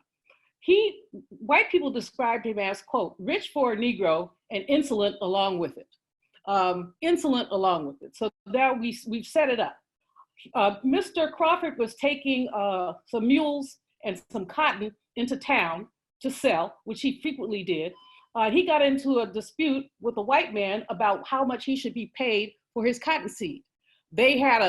White people described him as, quote, rich for a Negro and insolent along with it. Insolent along with it. So now we've set it up. Mr. Crawford was taking some mules and some cotton into town to sell, which he frequently did. He got into a dispute with a white man about how much he should be paid for his cotton seed. They had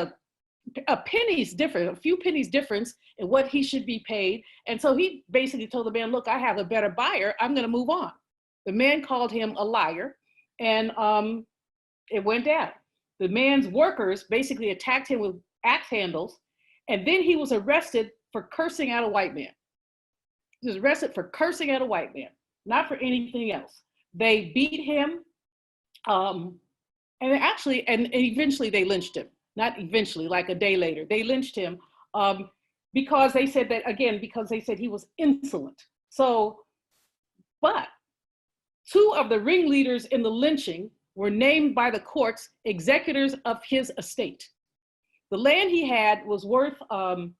a penny's difference, a few pennies difference in what he should be paid. And so he basically told the man, look, I have a better buyer, I'm gonna move on. The man called him a liar, and it went down. The man's workers basically attacked him with axe handles, and then he was arrested for cursing at a white man. He was arrested for cursing at a white man, not for anything else. They beat him, and eventually they lynched him. Not eventually, like a day later, they lynched him because they said that, again, because they said he was insolent. So, but two of the ringleaders in the lynching were named by the courts executors of his estate. The land he had was worth $20,000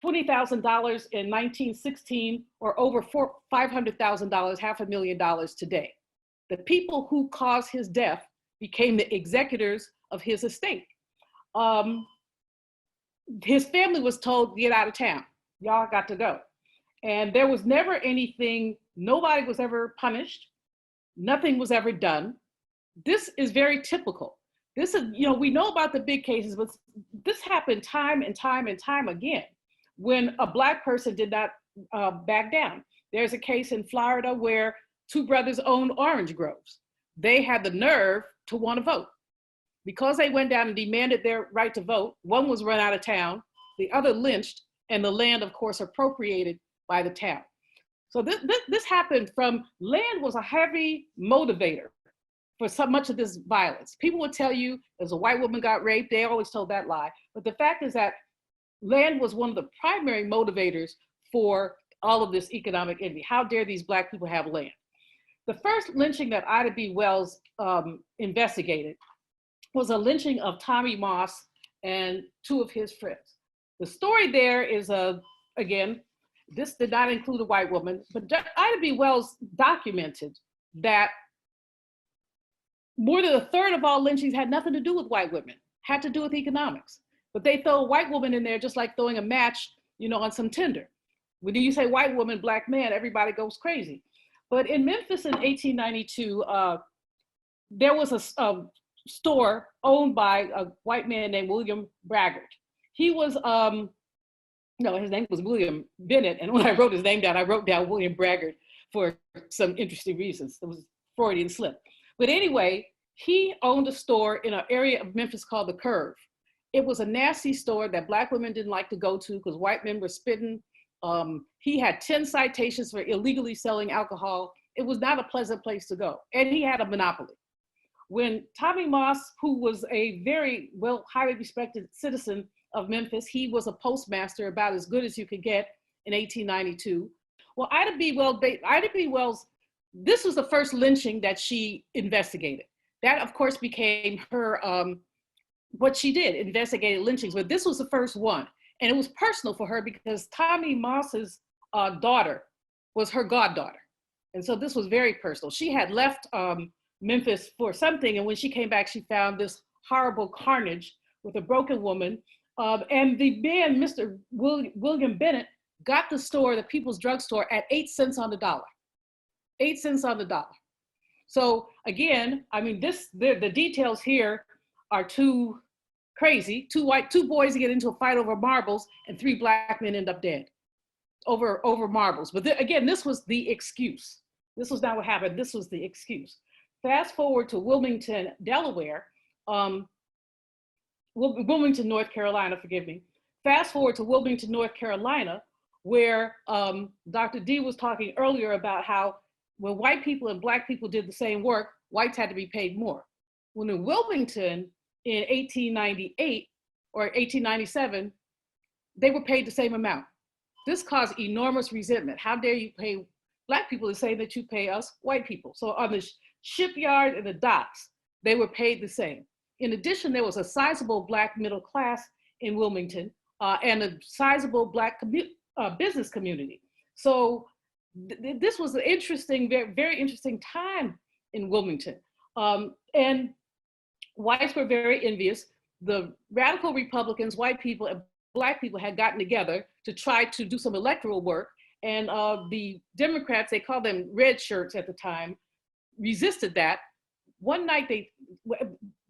in 1916, or over $500,000, $500,000 today. The people who caused his death became the executors of his estate. His family was told, get out of town, y'all got to go. And there was never anything, nobody was ever punished, nothing was ever done. This is very typical. This is, you know, we know about the big cases, but this happened time and time and time again when a Black person did not back down. There's a case in Florida where two brothers owned orange groves. They had the nerve to want to vote. Because they went down and demanded their right to vote, one was run out of town, the other lynched, and the land, of course, appropriated by the town. So this happened from, land was a heavy motivator for so much of this violence. People would tell you, as a white woman got raped, they always told that lie. But the fact is that land was one of the primary motivators for all of this economic envy. How dare these Black people have land? The first lynching that Ida B. Wells investigated was a lynching of Tommy Moss and two of his friends. The story there is, again, this did not include a white woman, but Ida B. Wells documented that more than a third of all lynchings had nothing to do with white women, had to do with economics. But they throw a white woman in there just like throwing a match, you know, on some tinder. When you say white woman, Black man, everybody goes crazy. But in Memphis in 1892, there was a store owned by a white man named William Braggart. He was, no, his name was William Bennett. And when I wrote his name down, I wrote down William Braggart for some interesting reasons. It was Freudian slip. But anyway, he owned a store in an area of Memphis called the Curve. It was a nasty store that Black women didn't like to go to because white men were spitting. He had 10 citations for illegally selling alcohol. It was not a pleasant place to go. And he had a monopoly. When Tommy Moss, who was a very highly respected citizen of Memphis, he was a postmaster, about as good as you could get in 1892. Well, Ida B. Wells, this was the first lynching that she investigated. That, of course, became her, what she did, investigated lynchings, but this was the first one. And it was personal for her because Tommy Moss's daughter was her goddaughter. And so this was very personal. She had left Memphis for something, and when she came back, she found this horrible carnage with a broken woman. And the man, Mr. William Bennett, got the store, the People's Drug Store, at 8 cents on the dollar. 8 cents on the dollar. So again, I mean, the details here are too crazy. Two boys get into a fight over marbles, and 3 Black men end up dead over marbles. But again, this was the excuse. This was not what happened. This was the excuse. Fast forward to Wilmington, Delaware, Wilmington, North Carolina, forgive me. Fast forward to Wilmington, North Carolina, where Dr. D was talking earlier about how when white people and Black people did the same work, whites had to be paid more. When in Wilmington in 1898 or 1897, they were paid the same amount. This caused enormous resentment. How dare you pay Black people the same that you pay us white people? So on the shipyard and the docks, they were paid the same. In addition, there was a sizable Black middle class in Wilmington and a sizable Black business community. So this was an interesting, very, very interesting time in Wilmington. And whites were very envious. The radical Republicans, white people and Black people had gotten together to try to do some electoral work. And the Democrats, they called them red shirts at the time, resisted that. One night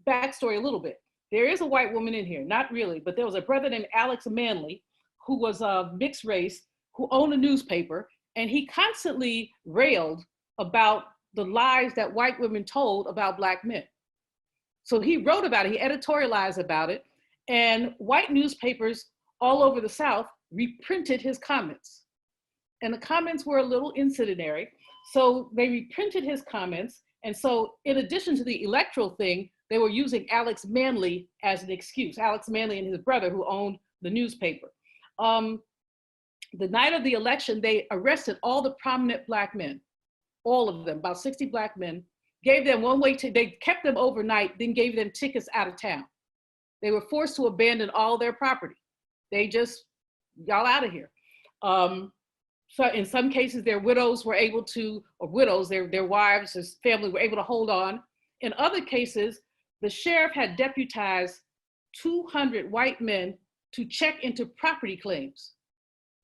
backstory a little bit. There is a white woman in here, not really, but there was a brother named Alex Manley who was mixed race, who owned a newspaper, and he constantly railed about the lies that white women told about Black men. So he wrote about it, he editorialized about it, and white newspapers all over the South reprinted his comments. And the comments were a little incendiary, so they reprinted his comments. And so in addition to the electoral thing, they were using Alex Manley as an excuse, Alex Manley and his brother who owned the newspaper. The night of the election, they arrested all the prominent Black men, all of them, about 60 Black men, gave them they kept them overnight, then gave them tickets out of town. They were forced to abandon all their property. They just, y'all out of here. So in some cases, their widows were able to, or widows, their wives, his family were able to hold on. In other cases, the sheriff had deputized 200 white men to check into property claims.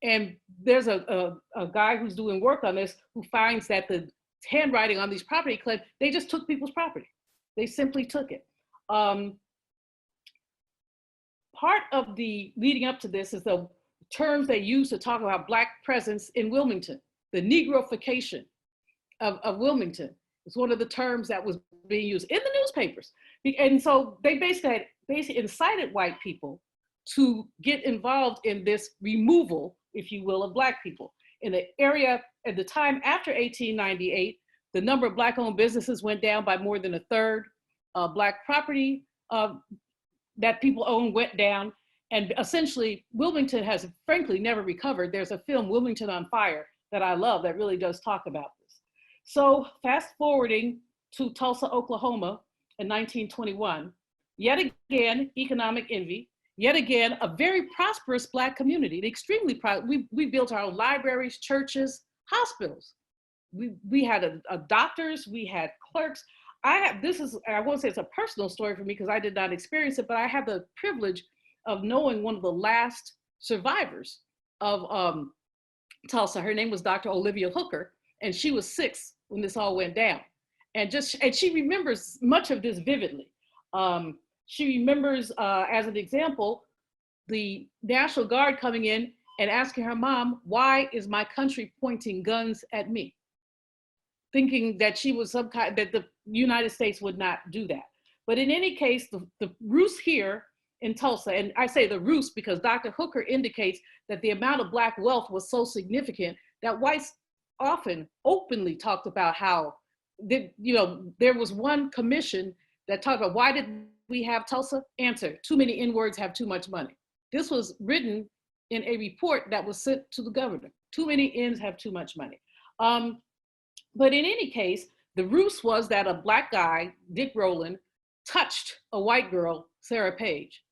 And there's a guy who's doing work on this who finds that the handwriting on these property claims, they just took people's property. They simply took it. Part of the leading up to this is the terms they use to talk about Black presence in Wilmington. The Negroification of Wilmington is one of the terms that was being used in the newspapers. And so they basically incited white people to get involved in this removal, if you will, of Black people. In the area at the time after 1898, the number of Black-owned businesses went down by more than a third. Black property that people own went down. And essentially, Wilmington has frankly never recovered. There's a film, Wilmington on Fire, that I love that really does talk about this. So fast forwarding to Tulsa, Oklahoma in 1921, yet again, economic envy, yet again, a very prosperous Black community, extremely proud. We built our own libraries, churches, hospitals. We had a doctors, we had clerks. I won't say it's a personal story for me because I did not experience it, but I had the privilege of knowing one of the last survivors of Tulsa. Her name was Dr. Olivia Hooker, and she was 6 when this all went down. And she remembers much of this vividly. She remembers, as an example, the National Guard coming in and asking her mom, "Why is my country pointing guns at me?" Thinking that she was that the United States would not do that. But in any case, the roots here in Tulsa. And I say the roost because Dr. Hooker indicates that the amount of Black wealth was so significant that whites often openly talked about how, there was one commission that talked about why did we have Tulsa? Answer, too many N-words have too much money. This was written in a report that was sent to the governor. Too many N's have too much money. But in any case, the ruse was that a Black guy, Dick Rowland, touched a white girl, Sarah Page.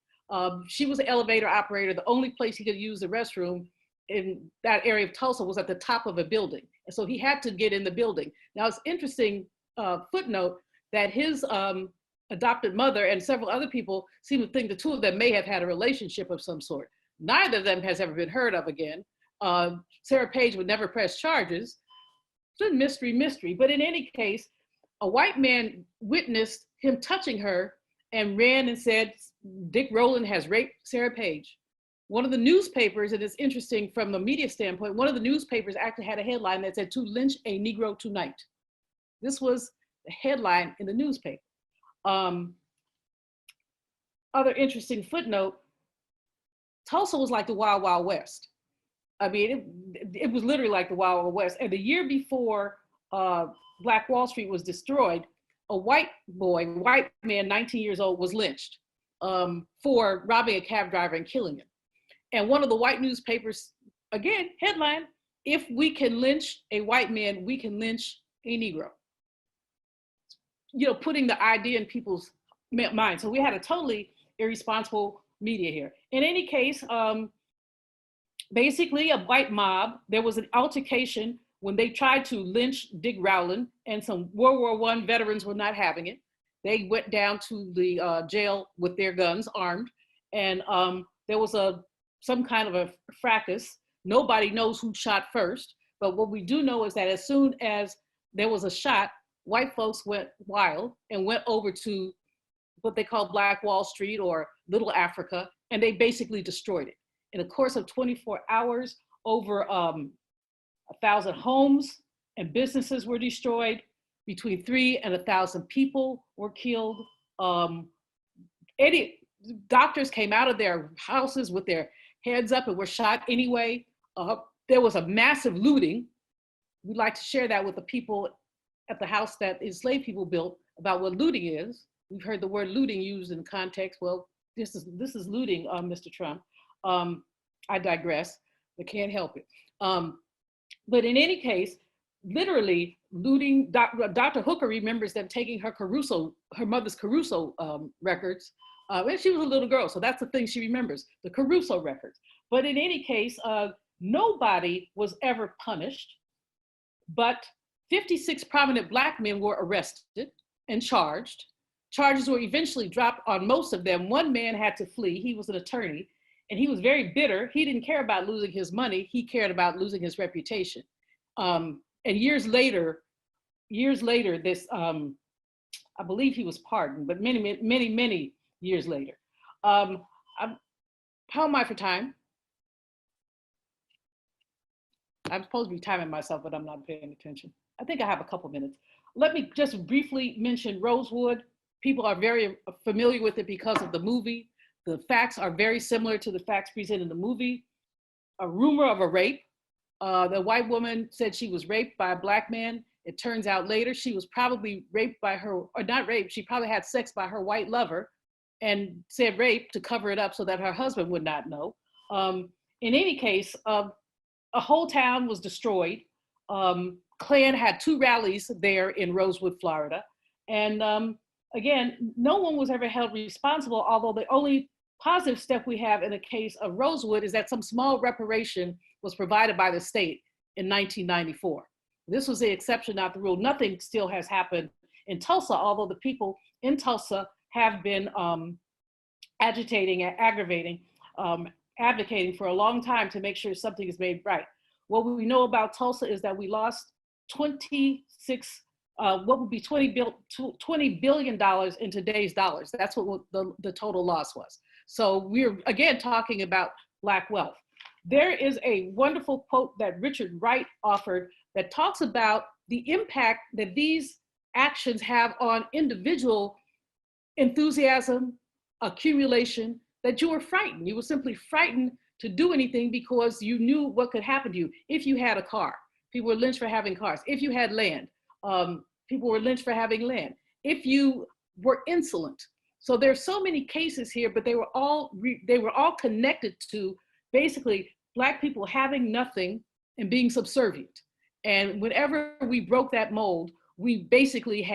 She was an elevator operator. The only place he could use the restroom in that area of Tulsa was at the top of a building. And so he had to get in the building. Now it's interesting footnote that his adopted mother and several other people seem to think the two of them may have had a relationship of some sort. Neither of them has ever been heard of again. Sarah Page would never press charges. It's a mystery. But in any case, a white man witnessed him touching her and ran and said, Dick Rowland has raped Sarah Page. One of the newspapers, and it's interesting from a media standpoint, one of the newspapers actually had a headline that said, "To lynch a Negro tonight." This was the headline in the newspaper. Other interesting footnote, Tulsa was like the Wild Wild West. I mean, it was literally like the Wild Wild West. And the year before Black Wall Street was destroyed, a white man, 19 years old, was lynched for robbing a cab driver and killing him. And one of the white newspapers, again, headline, "If we can lynch a white man, we can lynch a Negro." Putting the idea in people's minds. So we had a totally irresponsible media here. In any case, basically a white mob, there was an altercation when they tried to lynch Dick Rowland, and some World War I veterans were not having it. They went down to the jail with their guns armed, and there was some kind of a fracas. Nobody knows who shot first, but what we do know is that as soon as there was a shot, white folks went wild and went over to what they call Black Wall Street or Little Africa, and they basically destroyed it. In a course of 24 hours, over 1,000 homes and businesses were destroyed. Between 3,000 and 1,000 people were killed. Doctors came out of their houses with their heads up and were shot anyway. There was a massive looting. We'd like to share that with the people at the house that enslaved people built about what looting is. We've heard the word looting used in context. Well, this is looting, Mr. Trump. I digress, but can't help it. But in any case, literally looting. Dr. Hooker remembers them taking her mother's Caruso records when she was a little girl. So that's the thing she remembers, the Caruso records. But in any case, nobody was ever punished, but 56 prominent Black men were arrested and charged. Charges were eventually dropped on most of them. One man had to flee. He was an attorney, and he was very bitter. He didn't care about losing his money. He cared about losing his reputation. And years later, this, I believe he was pardoned, but many years later. How am I for time? I'm supposed to be timing myself, but I'm not paying attention. I think I have a couple minutes. Let me just briefly mention Rosewood. People are very familiar with it because of the movie. The facts are very similar to the facts presented in the movie. A rumor of a rape. The white woman said she was raped by a Black man. It turns out later she was probably raped by her, or not raped, she probably had sex by her white lover and said rape to cover it up so that her husband would not know. In any case, a whole town was destroyed. Klan had 2 rallies there in Rosewood, Florida. And again, no one was ever held responsible, although the only positive step we have in the case of Rosewood is that some small reparation was provided by the state in 1994. This was the exception, not the rule. Nothing still has happened in Tulsa, although the people in Tulsa have been agitating and advocating for a long time to make sure something is made right. What we know about Tulsa is that we lost what would be $20 billion in today's dollars. That's what the total loss was. So we're again talking about Black wealth. There is a wonderful quote that Richard Wright offered that talks about the impact that these actions have on individual enthusiasm, accumulation, that you were frightened. You were simply frightened to do anything because you knew what could happen to you. If you had a car, people were lynched for having cars. If you had land, people were lynched for having land. If you were insolent. So there's so many cases here, but they were all connected to basically Black people having nothing and being subservient. And whenever we broke that mold, we basically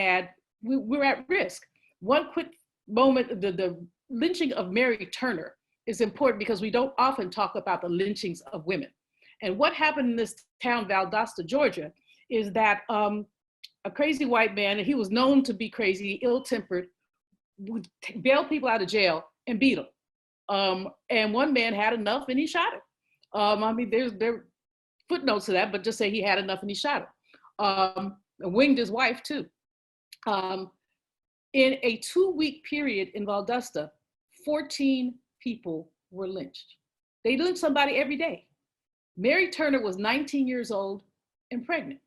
we're at risk. One quick moment, the lynching of Mary Turner is important because we don't often talk about the lynchings of women. And what happened in this town, Valdosta, Georgia, is that a crazy white man, and he was known to be crazy, ill-tempered, would bail people out of jail and beat them. And one man had enough and he shot him. I mean, there are footnotes to that, but just say he had enough and he shot him. And winged his wife too. In a 2-week period in Valdosta, 14 people were lynched. They lynched somebody every day. Mary Turner was 19 years old and pregnant.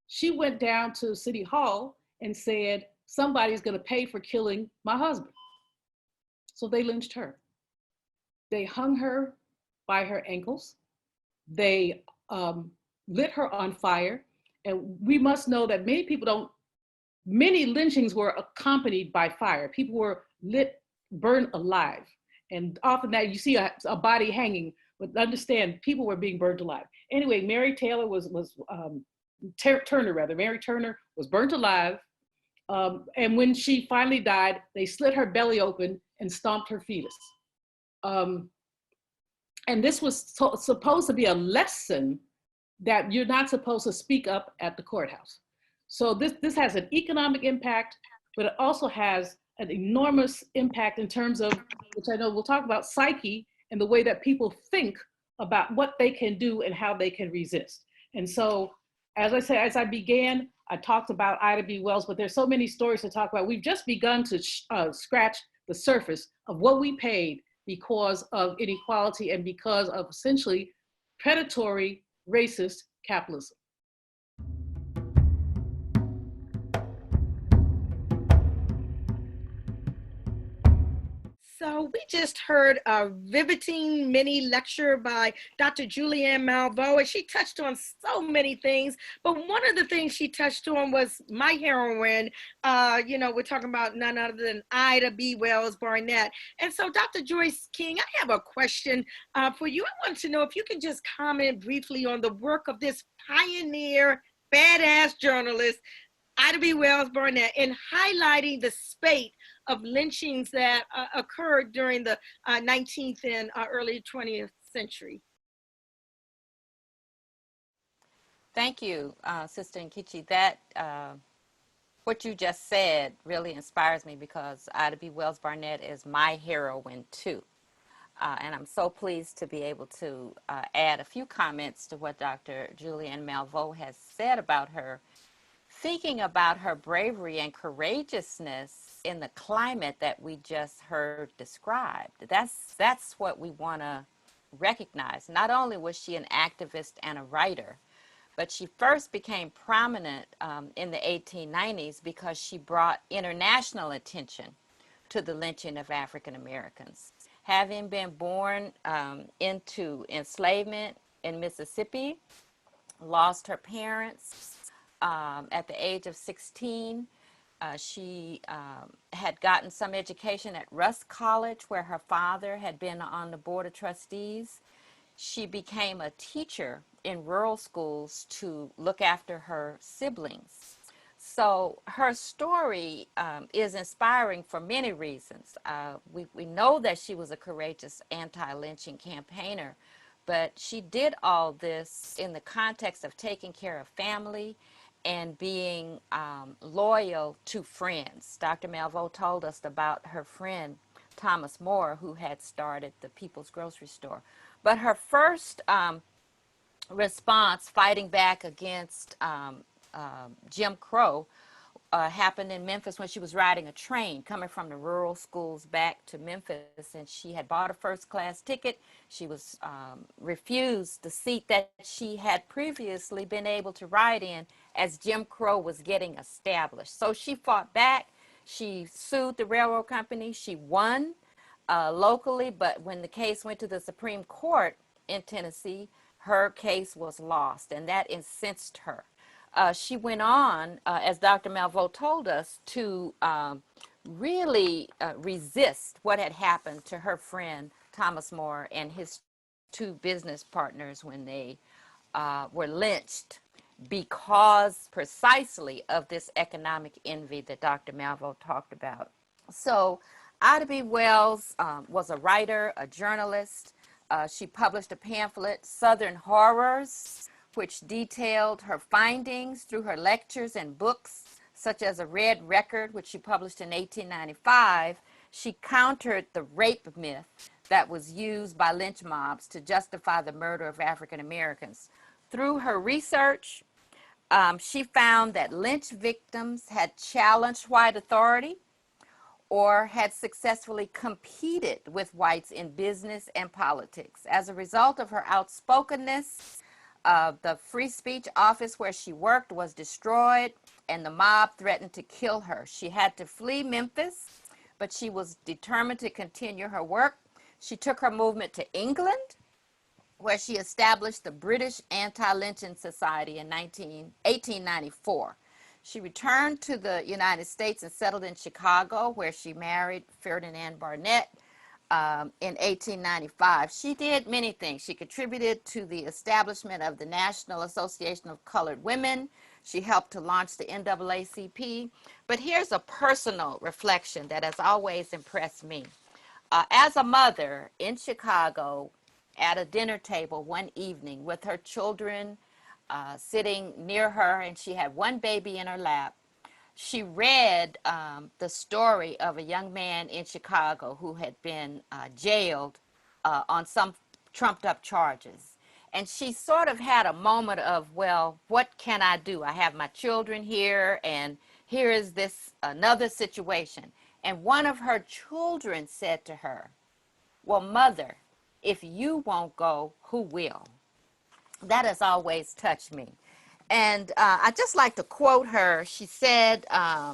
She went down to City Hall and said, somebody's gonna pay for killing my husband. So they lynched her. They hung her by her ankles. They lit her on fire. And we must know that many lynchings were accompanied by fire. People were burned alive. And often that you see a body hanging, but understand people were being burned alive. Anyway, Mary Turner was burnt alive. And when she finally died, they slit her belly open and stomped her fetus. And this was supposed to be a lesson that you're not supposed to speak up at the courthouse. So this has an economic impact, but it also has an enormous impact in terms of, which I know we'll talk about, psyche and the way that people think about what they can do and how they can resist. And so, as I said, as I began, I talked about Ida B. Wells, but there's so many stories to talk about. We've just begun to scratch the surface of what we paid because of inequality and because of essentially predatory, racist capitalism. So we just heard a riveting mini lecture by Dr. Julianne Malveaux, and she touched on so many things, but one of the things she touched on was my heroine. We're talking about none other than Ida B. Wells Barnett. And so Dr. Joyce King, I have a question for you. I want to know if you can just comment briefly on the work of this pioneer, badass journalist, Ida B. Wells Barnett, in highlighting the spate of lynchings that occurred during the 19th and early 20th century. Thank you, Sister Nkechi. That what you just said really inspires me because Ida B. Wells Barnett is my heroine too. And I'm so pleased to be able to add a few comments to what Dr. Julianne Malveaux has said about her. Thinking about her bravery and courageousness in the climate that we just heard described. That's what we want to recognize. Not only was she an activist and a writer, but she first became prominent in the 1890s because she brought international attention to the lynching of African Americans. Having been born into enslavement in Mississippi, lost her parents at the age of 16. She had gotten some education at Rusk College, where her father had been on the board of trustees. She became a teacher in rural schools to look after her siblings. So her story is inspiring for many reasons. We know that she was a courageous anti-lynching campaigner, but she did all this in the context of taking care of family and being loyal to friends. Dr. Malveaux told us about her friend, Thomas Moore, who had started the People's Grocery Store. But her first response fighting back against Jim Crow happened in Memphis when she was riding a train coming from the rural schools back to Memphis, and she had bought a first-class ticket. She was refused the seat that she had previously been able to ride in as Jim Crow was getting established. So she fought back. She sued the railroad company. She won. locally, but when the case went to the Supreme Court in Tennessee, her case was lost, and that incensed her. She went on, as Dr. Malveaux told us, to really resist what had happened to her friend Thomas More and his two business partners when they were lynched because precisely of this economic envy that Dr. Malveaux talked about. So Ida B. Wells was a writer, a journalist. She published a pamphlet, Southern Horrors, which detailed her findings through her lectures and books, such as A Red Record, which she published in 1895. She countered the rape myth that was used by lynch mobs to justify the murder of African Americans. Through her research, she found that lynch victims had challenged white authority or had successfully competed with whites in business and politics. As a result of her outspokenness, the free speech office where she worked was destroyed, and the mob threatened to kill her. She had to flee Memphis, but she was determined to continue her work. She took her movement to England, where she established the British Anti-Lynching Society in 1894. She returned to the United States and settled in Chicago, where she married Ferdinand Barnett in 1895. She did many things. She contributed to the establishment of the National Association of Colored Women. She helped to launch the NAACP. But here's a personal reflection that has always impressed me. As a mother in Chicago, at a dinner table one evening with her children sitting near her, and she had one baby in her lap, she read the story of a young man in Chicago who had been jailed on some trumped up charges. And she sort of had a moment of, well, what can I do? I have my children here, and here is this another situation. And one of her children said to her, well, mother, if you won't go, who will? That has always touched me. And I just like to quote her. She said, I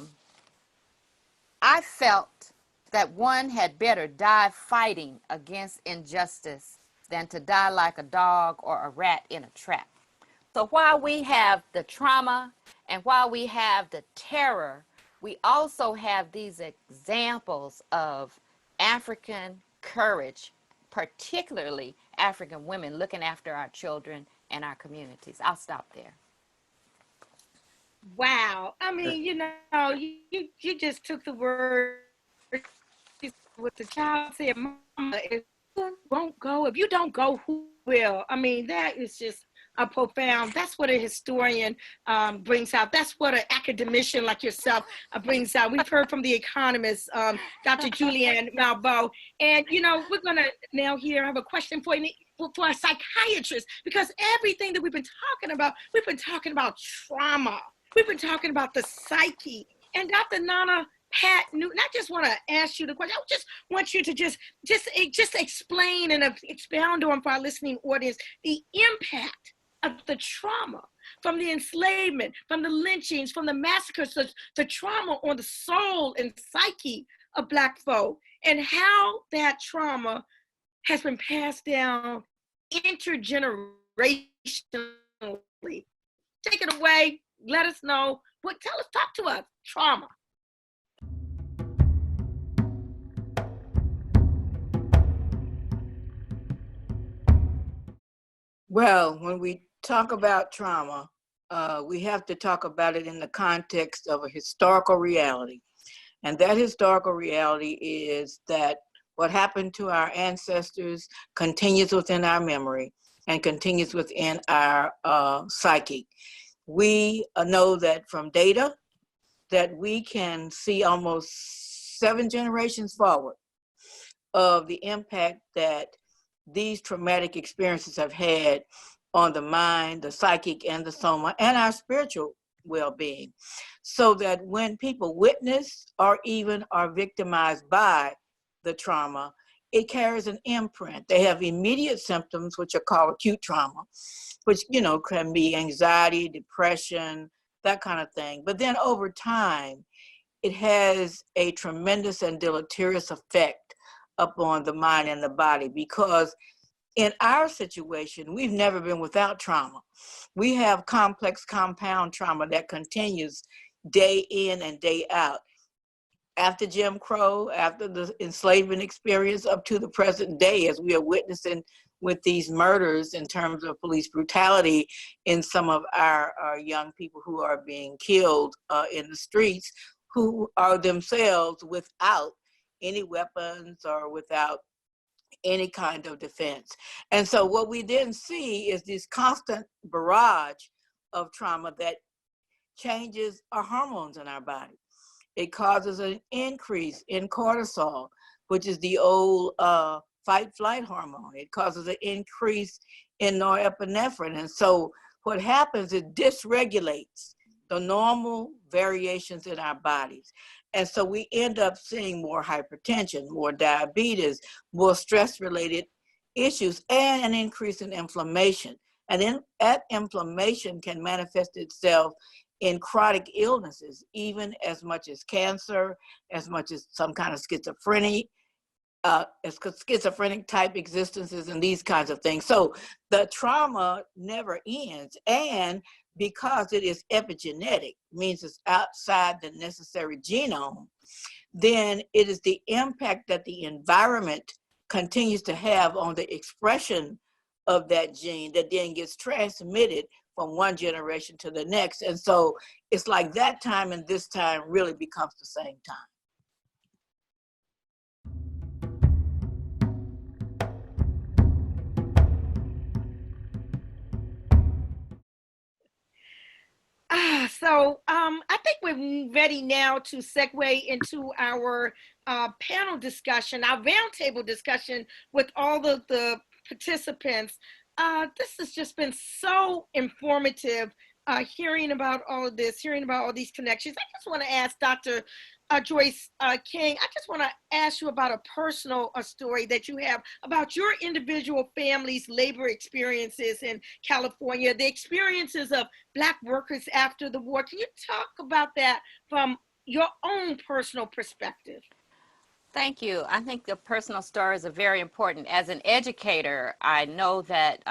felt that one had better die fighting against injustice than to die like a dog or a rat in a trap. So while we have the trauma and while we have the terror, we also have these examples of African courage, particularly African women looking after our children and our communities. I'll stop there. Wow. I mean, you just took the word with the child said, Mama, if you won't go, if you don't go, who will? I mean, that is just a profound, that's what a historian brings out. That's what an academician like yourself brings out. We've heard from the economist, Dr. Julianne Malveaux. And, we're going to now here have a question for you. For a psychiatrist, because everything that we've been talking about trauma. We've been talking about the psyche. And Dr. Nana Pat Newton, I just want to ask you the question. I just want you to just explain and expound on for our listening audience the impact of the trauma from the enslavement, from the lynchings, from the massacres, the trauma on the soul and psyche of Black folk, and how that trauma has been passed down intergenerationally. Take it away. Let us know. Talk to us. Trauma. Well, when we talk about trauma, we have to talk about it in the context of a historical reality. And that historical reality is that what happened to our ancestors continues within our memory and continues within our psyche. We know that from data that we can see almost 7 generations forward of the impact that these traumatic experiences have had on the mind, the psychic, and the soma, and our spiritual well-being. So that when people witness or even are victimized by the trauma, it carries an imprint. They have immediate symptoms, which are called acute trauma, which, can be anxiety, depression, that kind of thing. But then over time, it has a tremendous and deleterious effect upon the mind and the body, because in our situation, we've never been without trauma. We have complex compound trauma that continues day in and day out. After Jim Crow, after the enslavement experience up to the present day, as we are witnessing with these murders in terms of police brutality in some of our young people who are being killed in the streets, who are themselves without any weapons or without any kind of defense. And so what we then see is this constant barrage of trauma that changes our hormones in our body. It causes an increase in cortisol, which is the old fight-flight hormone. It causes an increase in norepinephrine. And so what happens, it dysregulates the normal variations in our bodies. And so we end up seeing more hypertension, more diabetes, more stress-related issues, and an increase in inflammation. And then that inflammation can manifest itself in chronic illnesses, even as much as cancer, as much as some kind of schizophrenic type existences and these kinds of things. So the trauma never ends. And because it is epigenetic, means it's outside the necessary genome, then it is the impact that the environment continues to have on the expression of that gene that then gets transmitted from one generation to the next. And so it's like that time and this time really becomes the same time. So I think we're ready now to segue into our panel discussion, our roundtable discussion with all of the participants. This has just been so informative, hearing about all of this, hearing about all these connections. I just want to ask Dr. Joyce King, I just want to ask you about a personal story that you have about your individual family's labor experiences in California, the experiences of Black workers after the war. Can you talk about that from your own personal perspective? Thank you. I think the personal stories are very important. As an educator, I know that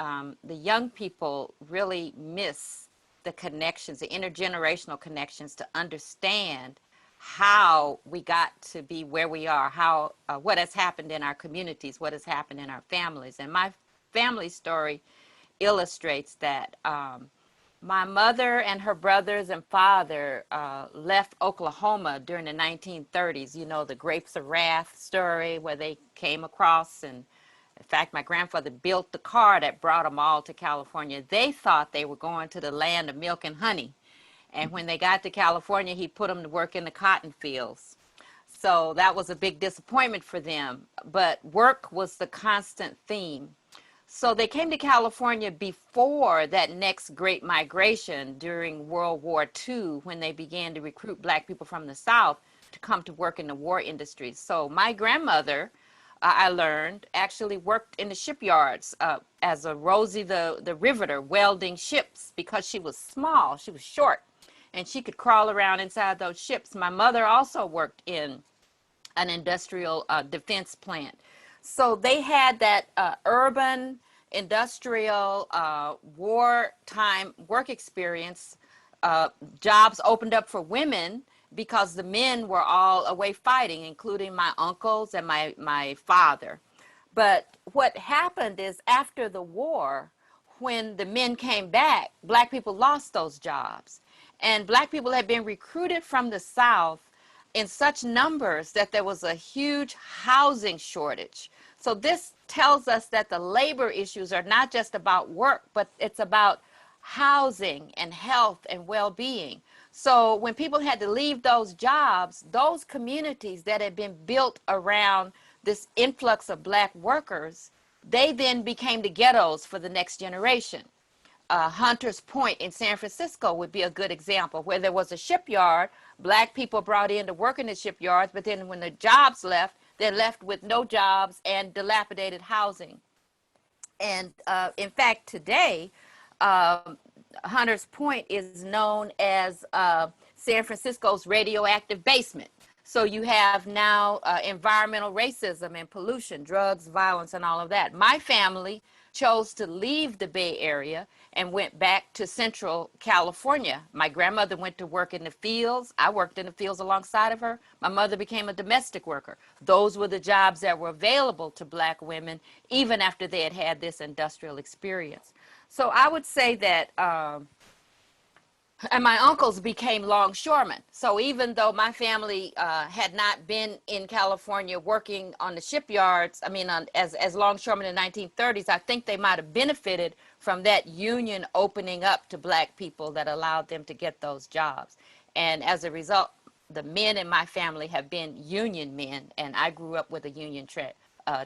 the young people really miss the connections, the intergenerational connections, to understand how we got to be where we are, how what has happened in our communities, what has happened in our families. And my family story illustrates that. My mother and her brothers and father left Oklahoma during the 1930s. You know, the Grapes of Wrath story, where they came across, and in fact, my grandfather built the car that brought them all to California. They thought they were going to the land of milk and honey. And when they got to California, he put them to work in the cotton fields. So that was a big disappointment for them. But work was the constant theme. So they came to California before that next great migration during World War II, when they began to recruit Black people from the South to come to work in the war industry. So my grandmother, I learned, actually worked in the shipyards as a Rosie the Riveter, welding ships, because she was small, she was short, and she could crawl around inside those ships. My mother also worked in an industrial defense plant. So they had that urban, industrial, wartime work experience. Jobs opened up for women because the men were all away fighting, including my uncles and my father. But what happened is, after the war, when the men came back, Black people lost those jobs. And Black people had been recruited from the South in such numbers that there was a huge housing shortage. So this tells us that the labor issues are not just about work, but it's about housing and health and well-being. So when people had to leave those jobs, those communities that had been built around this influx of Black workers, they then became the ghettos for the next generation. Hunters Point in San Francisco would be a good example, where there was a shipyard. Black people brought in to work in the shipyards, but then when the jobs left, they're left with no jobs and dilapidated housing. And in fact, today, Hunters Point is known as San Francisco's radioactive basement. So you have now environmental racism and pollution, drugs, violence, and all of that. My family chose to leave the Bay Area and went back to Central California. My grandmother went to work in the fields. I worked in the fields alongside of her. My mother became a domestic worker. Those were the jobs that were available to Black women, even after they had had this industrial experience. So I would say that and my uncles became longshoremen. So even though my family had not been in California working on the shipyards, I mean, as longshoremen in the 1930s, I think they might have benefited from that union opening up to Black people that allowed them to get those jobs. And as a result, the men in my family have been union men, and I grew up with a union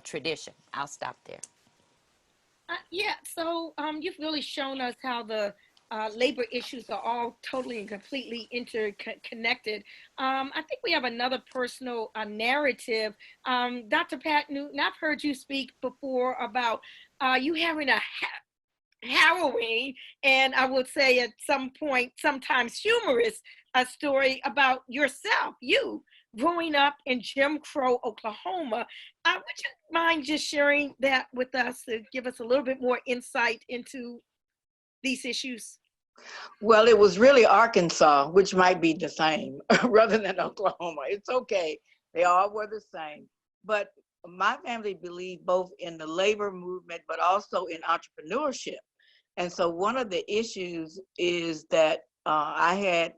tradition. I'll stop there. Yeah, so you've really shown us how the labor issues are all totally and completely interconnected. I think we have another personal narrative. Dr. Pat Newton, I've heard you speak before about you having a harrowing, and I would say at some point, sometimes humorous, a story about yourself, you growing up in Jim Crow, Oklahoma. Would you mind just sharing that with us to give us a little bit more insight into these issues? Well, it was really Arkansas, which might be the same rather than Oklahoma. It's okay. They all were the same. But my family believed both in the labor movement, but also in entrepreneurship. And so one of the issues is that I had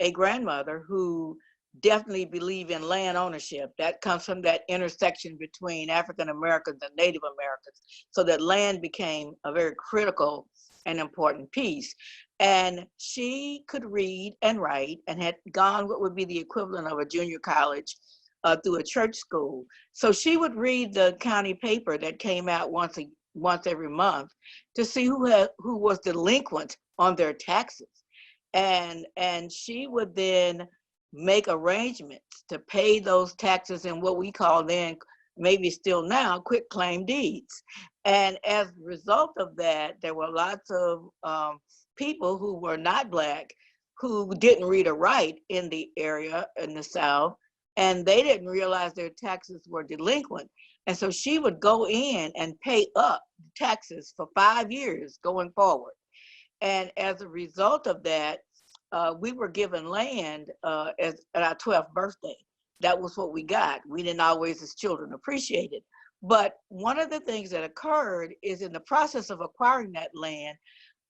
a grandmother who definitely believed in land ownership. That comes from that intersection between African Americans and Native Americans. So that land became a very critical and important piece. And she could read and write and had gone what would be the equivalent of a junior college through a church school. So she would read the county paper that came out once every month to see who was delinquent on their taxes. And she would then make arrangements to pay those taxes in what we call then, maybe still now, quit claim deeds. And as a result of that, there were lots of people who were not Black who didn't read or write in the area in the South, and they didn't realize their taxes were delinquent. And so she would go in and pay up taxes for 5 years going forward. And as a result of that, we were given land at our 12th birthday. That was what we got. We didn't always, as children, appreciate it. But one of the things that occurred is in the process of acquiring that land,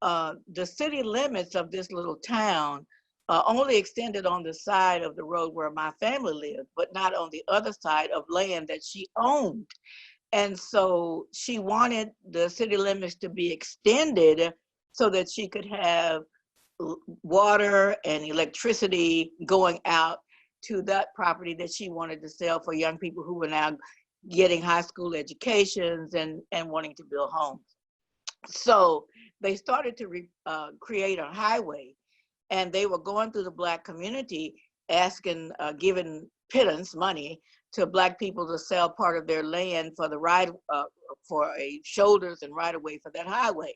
the city limits of this little town only extended on the side of the road where my family lived, but not on the other side of land that she owned. And so she wanted the city limits to be extended so that she could have water and electricity going out to that property that she wanted to sell for young people who were now getting high school educations and wanting to build homes. So they started to create a highway, and they were going through the Black community asking, giving pittance money to Black people to sell part of their land for the for a shoulders and right of way for that highway.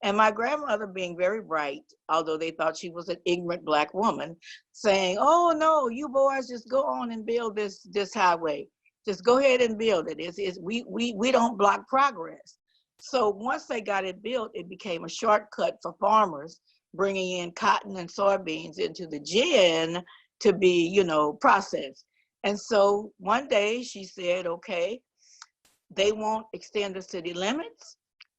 And my grandmother, being very bright, although they thought she was an ignorant Black woman, saying, "Oh no, you boys just go on and build this highway. Just go ahead and build it. We don't block progress." So once they got it built, it became a shortcut for farmers bringing in cotton and soybeans into the gin to be, processed. And so one day she said, "Okay, they won't extend the city limits.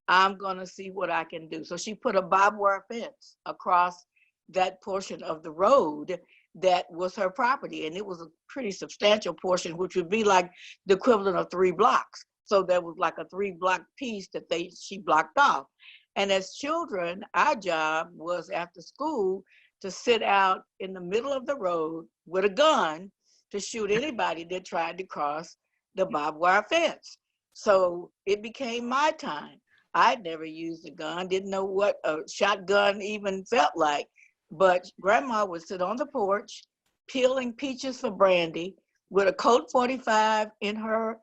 I'm gonna see what I can do." So she put a barbed wire fence across that portion of the road that was her property. And it was a pretty substantial portion, which would be like the equivalent of 3 blocks. So there was like a 3-block piece that she blocked off. And as children, our job was after school to sit out in the middle of the road with a gun to shoot anybody that tried to cross the barbed wire fence. So it became my time. I'd never used a gun, didn't know what a shotgun even felt like. But grandma would sit on the porch, peeling peaches for brandy with a Colt 45 in her,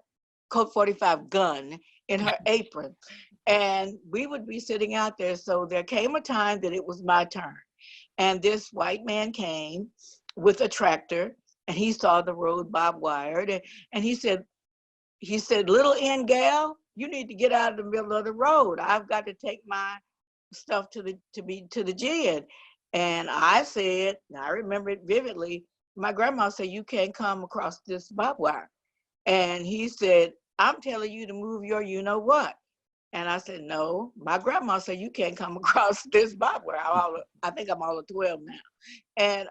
Colt 45 gun in her apron. And we would be sitting out there. So there came a time that it was my turn. And this white man came with a tractor and he saw the road barbed wired, and he said, little N gal, you need to get out of the middle of the road. I've got to take my stuff to the gin. And I said, I remember it vividly, my grandma said, you can't come across this barbed wire. And he said, I'm telling you to move your you know what. And I said, no, my grandma said, you can't come across this barbed wire. I think I'm all of 12 now. And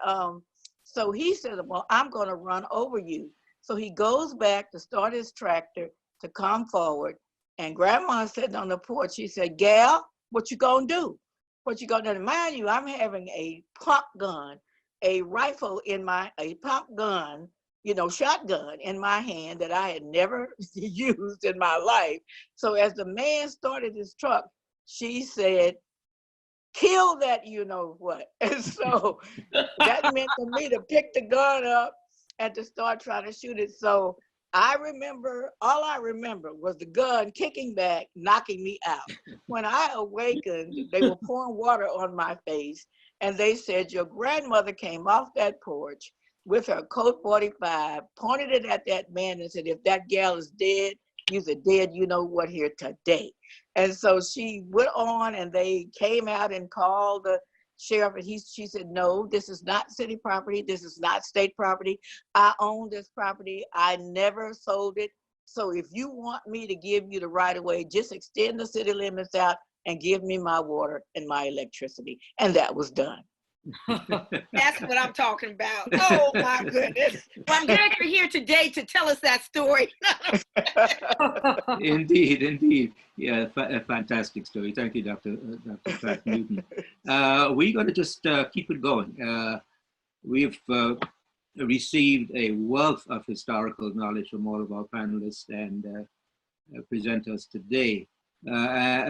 so he said, well, I'm going to run over you. So he goes back to start his tractor to come forward. And grandma sitting on the porch, she said, gal, what you gonna do? What you gonna do? Mind you, I'm having a pump gun, a rifle in a pump gun, shotgun in my hand that I had never used in my life. So as the man started his truck, she said, kill that you know what. And so that meant for me to pick the gun up and to start trying to shoot it. So all I remember was the gun kicking back, knocking me out. When I awakened, they were pouring water on my face, and they said, your grandmother came off that porch with her Colt 45, pointed it at that man and said, if that gal is dead, you're dead, you know what, here today. And so she went on, and they came out and called the sheriff, and she said, no, this is not city property. This is not state property. I own this property. I never sold it. So if you want me to give you the right of way, just extend the city limits out and give me my water and my electricity. And that was done. That's what I'm talking about. Oh my goodness. Well, I'm glad you're here today to tell us that story. Indeed. Yeah, a fantastic story. Thank you, Dr. Pat Newton. We're going to just keep it going. We've received a wealth of historical knowledge from all of our panelists and presenters today.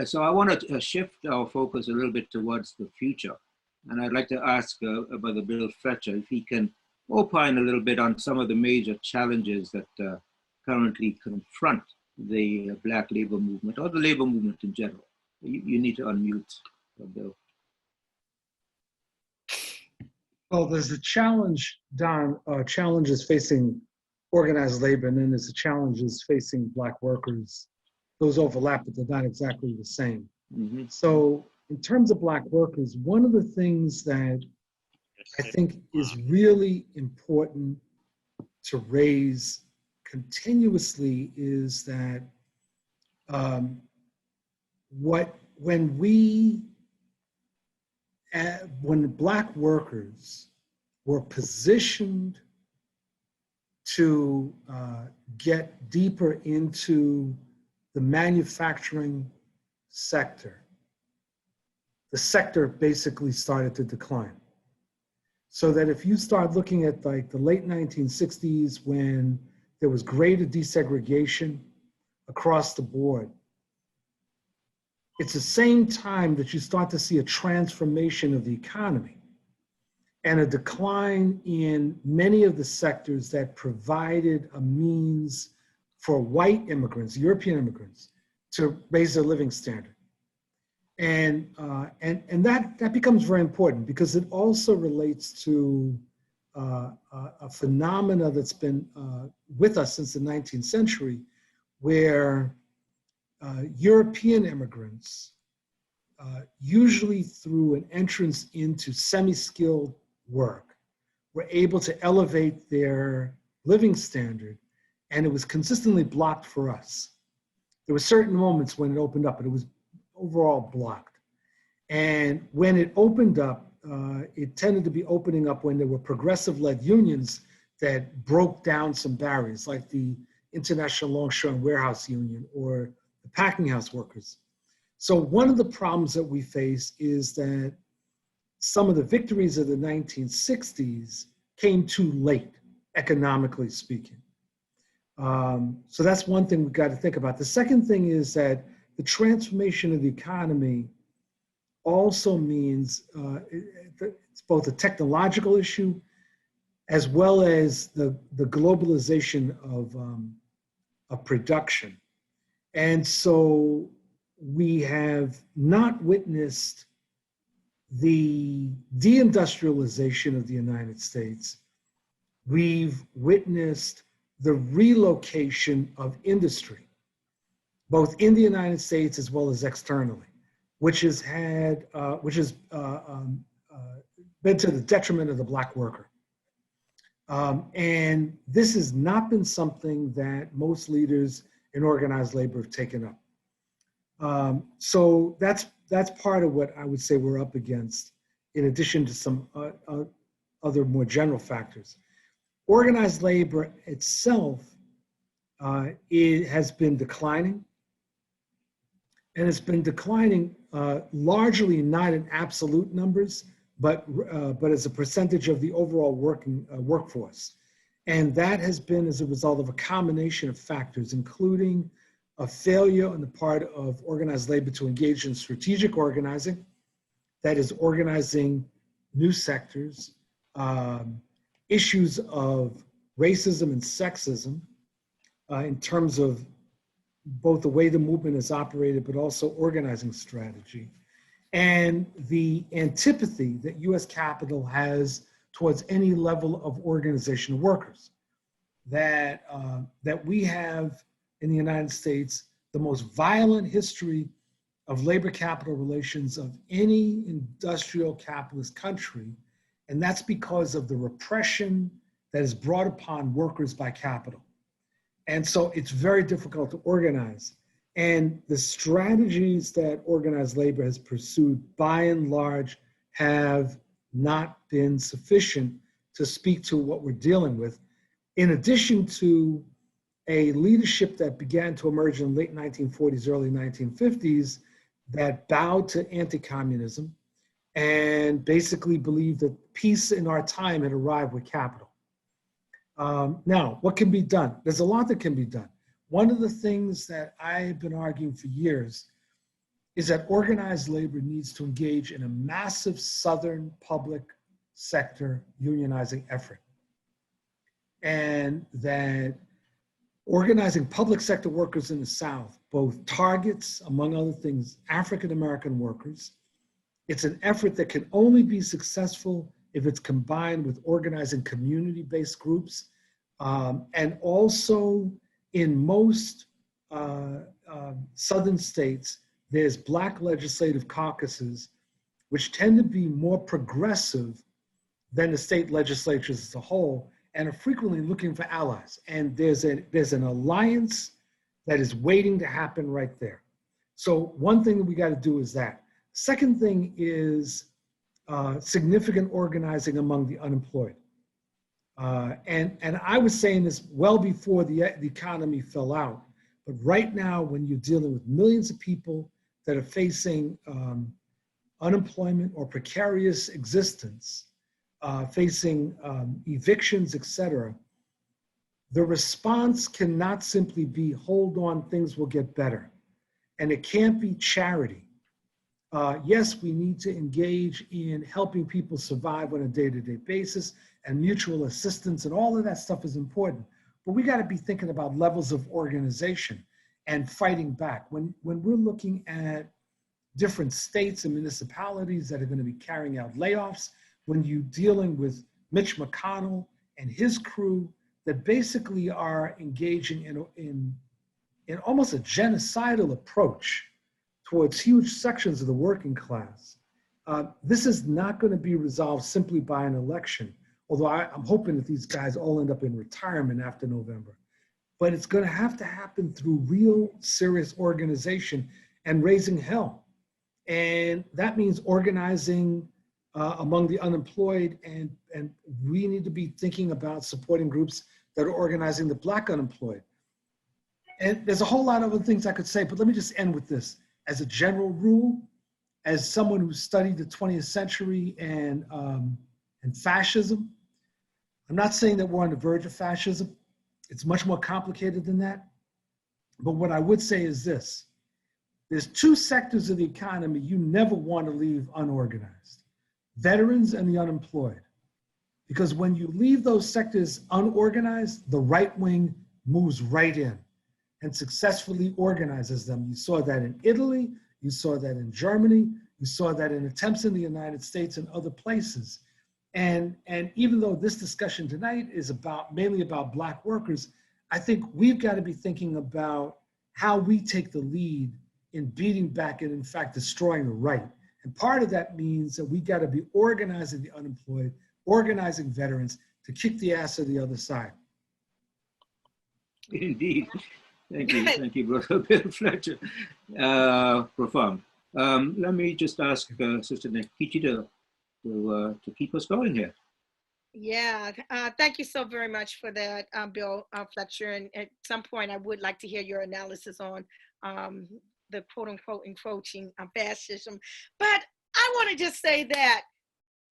So I want to shift our focus a little bit towards the future. And I'd like to ask Brother Bill Fletcher if he can opine a little bit on some of the major challenges that currently confront the Black labor movement or the labor movement in general. You need to unmute, Bill. Well, there's a challenge, Don, challenges facing organized labor, and then there's the challenges facing Black workers. Those overlap, but they're not exactly the same. Mm-hmm. So in terms of Black workers, one of the things that I think is really important to raise continuously is that when Black workers were positioned to get deeper into the manufacturing sector, the sector basically started to decline. So that if you start looking at like the late 1960s, when there was greater desegregation across the board, it's the same time that you start to see a transformation of the economy and a decline in many of the sectors that provided a means for white immigrants, European immigrants, to raise their living standard. And that becomes very important because it also relates to a phenomena that's been with us since the 19th century, where European immigrants, usually through an entrance into semi-skilled work, were able to elevate their living standard, and it was consistently blocked for us. There were certain moments when it opened up, but it was overall blocked. And when it opened up, it tended to be opening up when there were progressive-led unions that broke down some barriers, like the International Longshore and Warehouse Union or the packing house workers. So one of the problems that we face is that some of the victories of the 1960s came too late, economically speaking. So that's one thing we've got to think about. The second thing is that the transformation of the economy also means it's both a technological issue as well as the globalization of production. And so we have not witnessed the deindustrialization of the United States we've witnessed the relocation of industry, both in the United States as well as externally, which has been to the detriment of the Black worker. And this has not been something that most leaders in organized labor have taken up. So that's part of what I would say we're up against, in addition to some other more general factors. Organized labor itself it has been declining, and it's been declining largely not in absolute numbers, but as a percentage of the overall workforce. And that has been as a result of a combination of factors, including a failure on the part of organized labor to engage in strategic organizing, that is organizing new sectors, issues of racism and sexism in terms of both the way the movement is operated, but also organizing strategy, and the antipathy that U.S. capital has towards any level of organization of workers. That we have in the United States the most violent history of labor capital relations of any industrial capitalist country, and that's because of the repression that is brought upon workers by capital. And so it's very difficult to organize. And the strategies that organized labor has pursued, by and large, have not been sufficient to speak to what we're dealing with. In addition to a leadership that began to emerge in the late 1940s, early 1950s, that bowed to anti-communism and basically believed that peace in our time had arrived with capital. Now, what can be done? There's a lot that can be done. One of the things that I have been arguing for years is that organized labor needs to engage in a massive Southern public sector unionizing effort. And that organizing public sector workers in the South, both targets, among other things, African-American workers. It's an effort that can only be successful if it's combined with organizing community-based groups. And also in most Southern states, there's Black legislative caucuses, which tend to be more progressive than the state legislatures as a whole, and are frequently looking for allies. And there's an alliance that is waiting to happen right there. So one thing that we got to do is that. Second thing is significant organizing among the unemployed. And I was saying this well before the economy fell out, but right now when you're dealing with millions of people that are facing unemployment or precarious existence, facing evictions, et cetera, the response cannot simply be, hold on, things will get better. And it can't be charity. Yes, we need to engage in helping people survive on a day-to-day basis, and mutual assistance and all of that stuff is important. But we got to be thinking about levels of organization and fighting back. When we're looking at different states and municipalities that are going to be carrying out layoffs, when you're dealing with Mitch McConnell and his crew that basically are engaging in almost a genocidal approach towards huge sections of the working class, this is not going to be resolved simply by an election, although I'm hoping that these guys all end up in retirement after November. But it's going to happen through real serious organization and raising hell. And that means organizing among the unemployed, and we need to be thinking about supporting groups that are organizing the Black unemployed. And there's a whole lot of other things I could say, but let me just end with this. As a general rule, as someone who studied the 20th century and fascism, I'm not saying that we're on the verge of fascism. It's much more complicated than that. But what I would say is this. There's two sectors of the economy you never want to leave unorganized: veterans and the unemployed. Because when you leave those sectors unorganized, the right wing moves right in and successfully organizes them. You saw that in Italy, you saw that in Germany, you saw that in attempts in the United States and other places. And even though this discussion tonight is mainly about Black workers, I think we've got to be thinking about how we take the lead in beating back and in fact destroying the right. And part of that means that we got to be organizing the unemployed, organizing veterans to kick the ass of the other side. Indeed. Thank you, Brother Bill Fletcher. Profound. Let me just ask Sister Nkechi to keep us going here. Yeah, thank you so very much for that, Bill Fletcher. And at some point, I would like to hear your analysis on the quote unquote encroaching fascism. But I want to just say that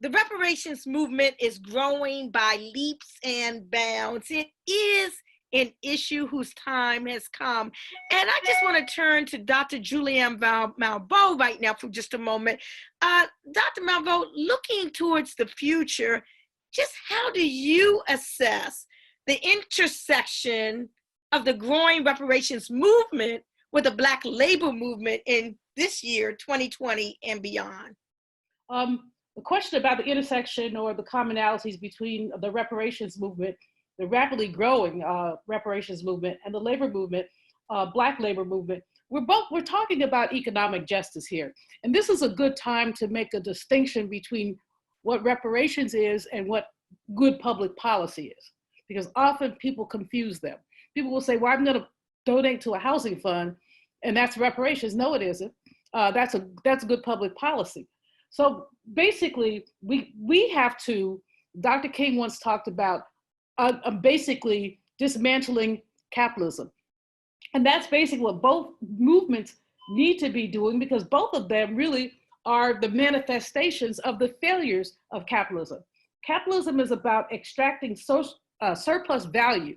the reparations movement is growing by leaps and bounds. It is an issue whose time has come. And I just want to turn to Dr. Julianne Malveaux right now for just a moment. Dr. Malveaux, looking towards the future, just how do you assess the intersection of the growing reparations movement with the Black labor movement in this year, 2020 and beyond? The question about the intersection or the commonalities between the reparations movement, the rapidly growing reparations movement, and the labor movement, Black labor movement, we're talking about economic justice here. And this is a good time to make a distinction between what reparations is and what good public policy is, because often people confuse them. People will say, well, I'm going to donate to a housing fund and that's reparations. No, it isn't. That's good public policy. So basically, we have to, Dr. King once talked about basically dismantling capitalism. And that's basically what both movements need to be doing, because both of them really are the manifestations of the failures of capitalism. Capitalism is about extracting surplus value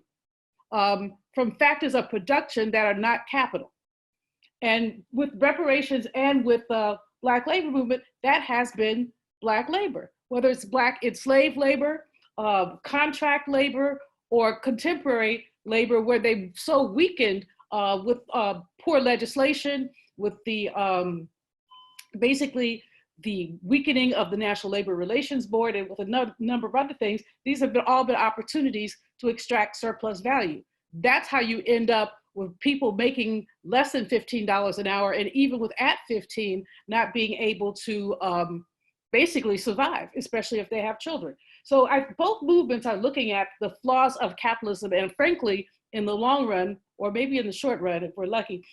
from factors of production that are not capital. And with reparations and with the Black labor movement, that has been Black labor, whether it's Black enslaved labor, contract labor, or contemporary labor, where they so weakened with poor legislation, with the basically the weakening of the National Labor Relations Board, and with a number of other things. These have all been opportunities to extract surplus value. That's how you end up with people making less than $15 an hour, and even with at 15, not being able to basically survive, especially if they have children. So both movements are looking at the flaws of capitalism, and frankly, in the long run, or maybe in the short run, if we're lucky,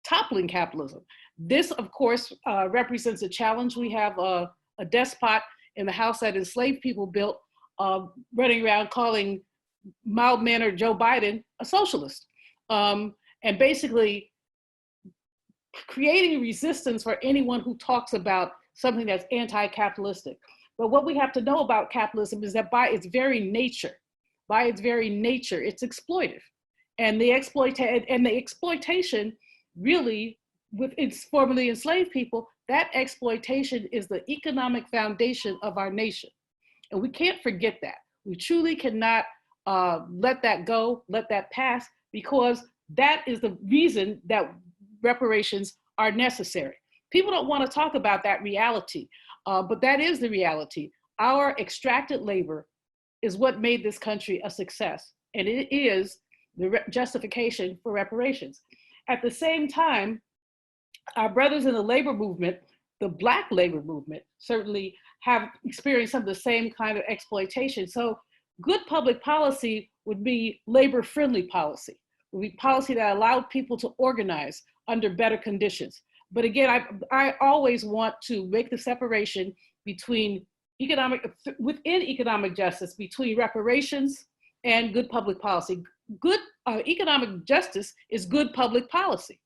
toppling capitalism. This, of course, represents a challenge. We have a despot in the house that enslaved people built, running around calling mild-mannered Joe Biden a socialist, and basically creating resistance for anyone who talks about something that's anti-capitalistic. But what we have to know about capitalism is that by its very nature, it's exploitive. And the exploitation really, with its formerly enslaved people, that exploitation is the economic foundation of our nation. And we can't forget that. We truly cannot let that go, let that pass, because that is the reason that reparations are necessary. People don't want to talk about that reality, but that is the reality. Our extracted labor is what made this country a success, and it is the justification for reparations. At the same time, our brothers in the labor movement, the Black labor movement, certainly have experienced some of the same kind of exploitation. So good public policy would be labor-friendly policy, would be policy that allowed people to organize under better conditions. But again, I always want to make the separation between within economic justice, between reparations and good public policy. Good economic justice is good public policy.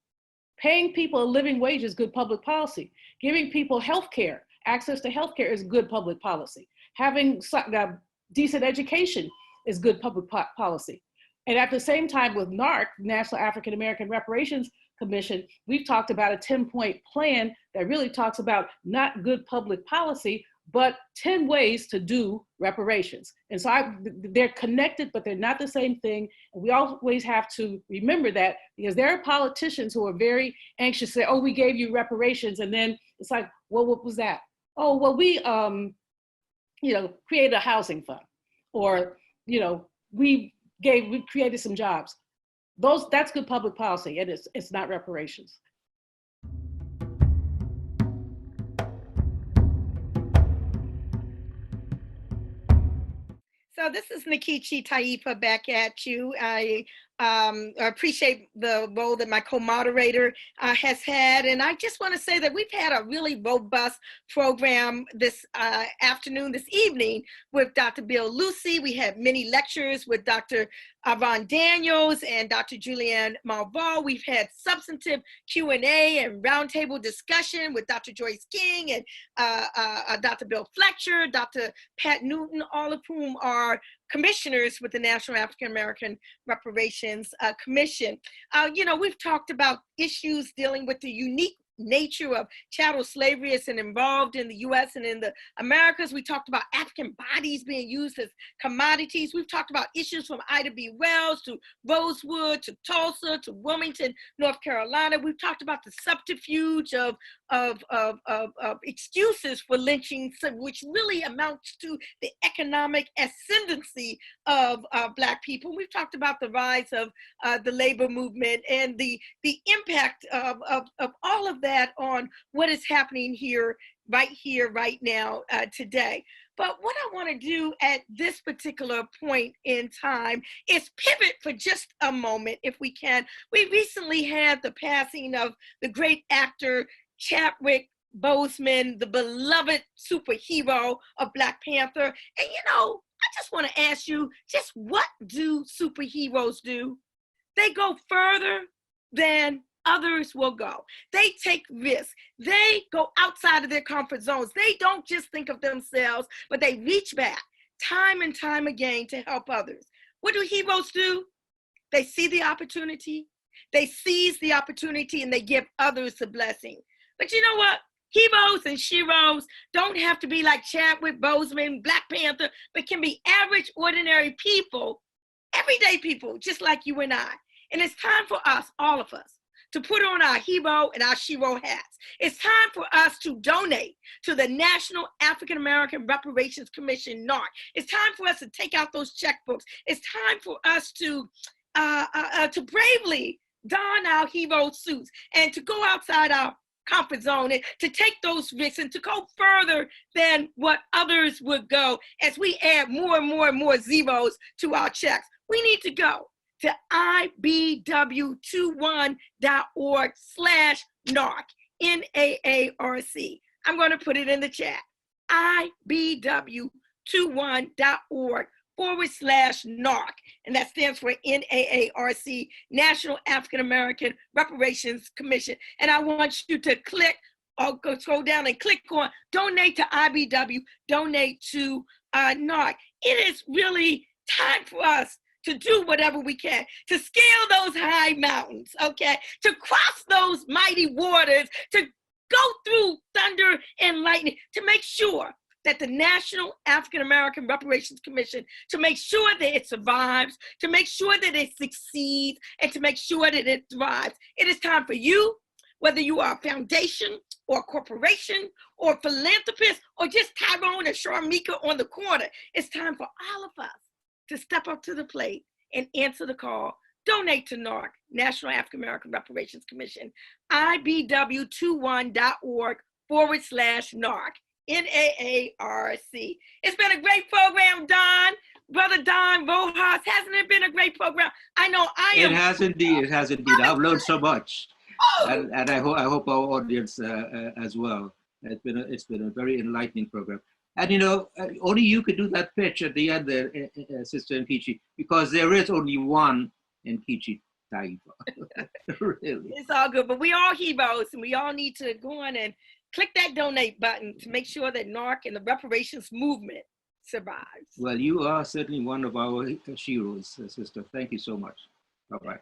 Paying people a living wage is good public policy. Giving people health care, access to health care, is good public policy. Having decent education is good public policy. And at the same time, with NAARC, National African American Reparations Commission, we've talked about a 10-point plan that really talks about not good public policy, but 10 ways to do reparations. And so they're connected, but they're not the same thing. And we always have to remember that, because there are politicians who are very anxious to say, oh, we gave you reparations. And then it's like, well, what was that? Oh, well, we created a housing fund, or, we created some jobs. That's good public policy, and it's not reparations. So this is Nkechi Taifa back at you. I appreciate the role that my co-moderator has had. And I just want to say that we've had a really robust program this evening with Dr. Bill Lucy. We had many lectures with Dr. Ron Daniels and Dr. Julianne Malveaux. We've had substantive Q&A and roundtable discussion with Dr. Joyce King and Dr. Bill Fletcher, Dr. Pat Newton, all of whom are commissioners with the National African American Reparations Commission. We've talked about issues dealing with the unique nature of chattel slavery as involved in the U.S. and in the Americas. We talked about African bodies being used as commodities. We've talked about issues from Ida B. Wells to Rosewood to Tulsa to Wilmington, North Carolina. We've talked about the subterfuge of excuses for lynching, which really amounts to the economic ascendancy of Black people. We've talked about the rise of the labor movement and the impact of all of that on what is happening right now, today. But what I want to do at this particular point in time is pivot for just a moment, if we can. We recently had the passing of the great actor Chadwick Boseman, the beloved superhero of Black Panther. And I just want to ask you, just what do superheroes do? They go further than others will go. They take risks. They go outside of their comfort zones. They don't just think of themselves, but they reach back time and time again to help others. What do heroes do? They see the opportunity, they seize the opportunity, and they give others the blessing. But you know what? Heroes and sheroes don't have to be like Chadwick Boseman, Black Panther, but can be average, ordinary people, everyday people, just like you and I. And it's time for us, all of us, to put on our hero and our shero hats. It's time for us to donate to the National African American Reparations Commission, NAARC. It's time for us to take out those checkbooks. It's time for us to bravely don our hero suits and to go outside our comfort zone and to take those risks and to go further than what others would go as we add more and more and more zeros to our checks. We need to go to ibw21.org/NAARC, NAARC. I'm going to put it in the chat. ibw21.org/NAARC, and that stands for NAARC, National African American Reparations Commission. And I want you to click, or go scroll down and click on donate to IBW, donate to NAARC. It is really time for us to do whatever we can, to scale those high mountains, okay? To cross those mighty waters, to go through thunder and lightning, to make sure that the National African American Reparations Commission, to make sure that it survives, to make sure that it succeeds, and to make sure that it thrives. It is time for you, whether you are a foundation or a corporation or a philanthropist or just Tyrone and Sharmika on the corner. It's time for all of us to step up to the plate and answer the call. Donate to NAARC, National African American Reparations Commission, ibw21.org/NAARC, NAARC. It's been a great program, Don. Brother Don Rojas, hasn't it been a great program? I know I am. It has indeed, it has indeed. I've learned so much. And I hope our audience as well. It's been a very enlightening program. And only you could do that pitch at the end there, Sister Nkechi, because there is only one Nkechi Taifa. Really. It's all good, but we all heroes, and we all need to go on and click that donate button to make sure that NAARC and the reparations movement survives. Well, you are certainly one of our heroes, Sister. Thank you so much. Bye-bye.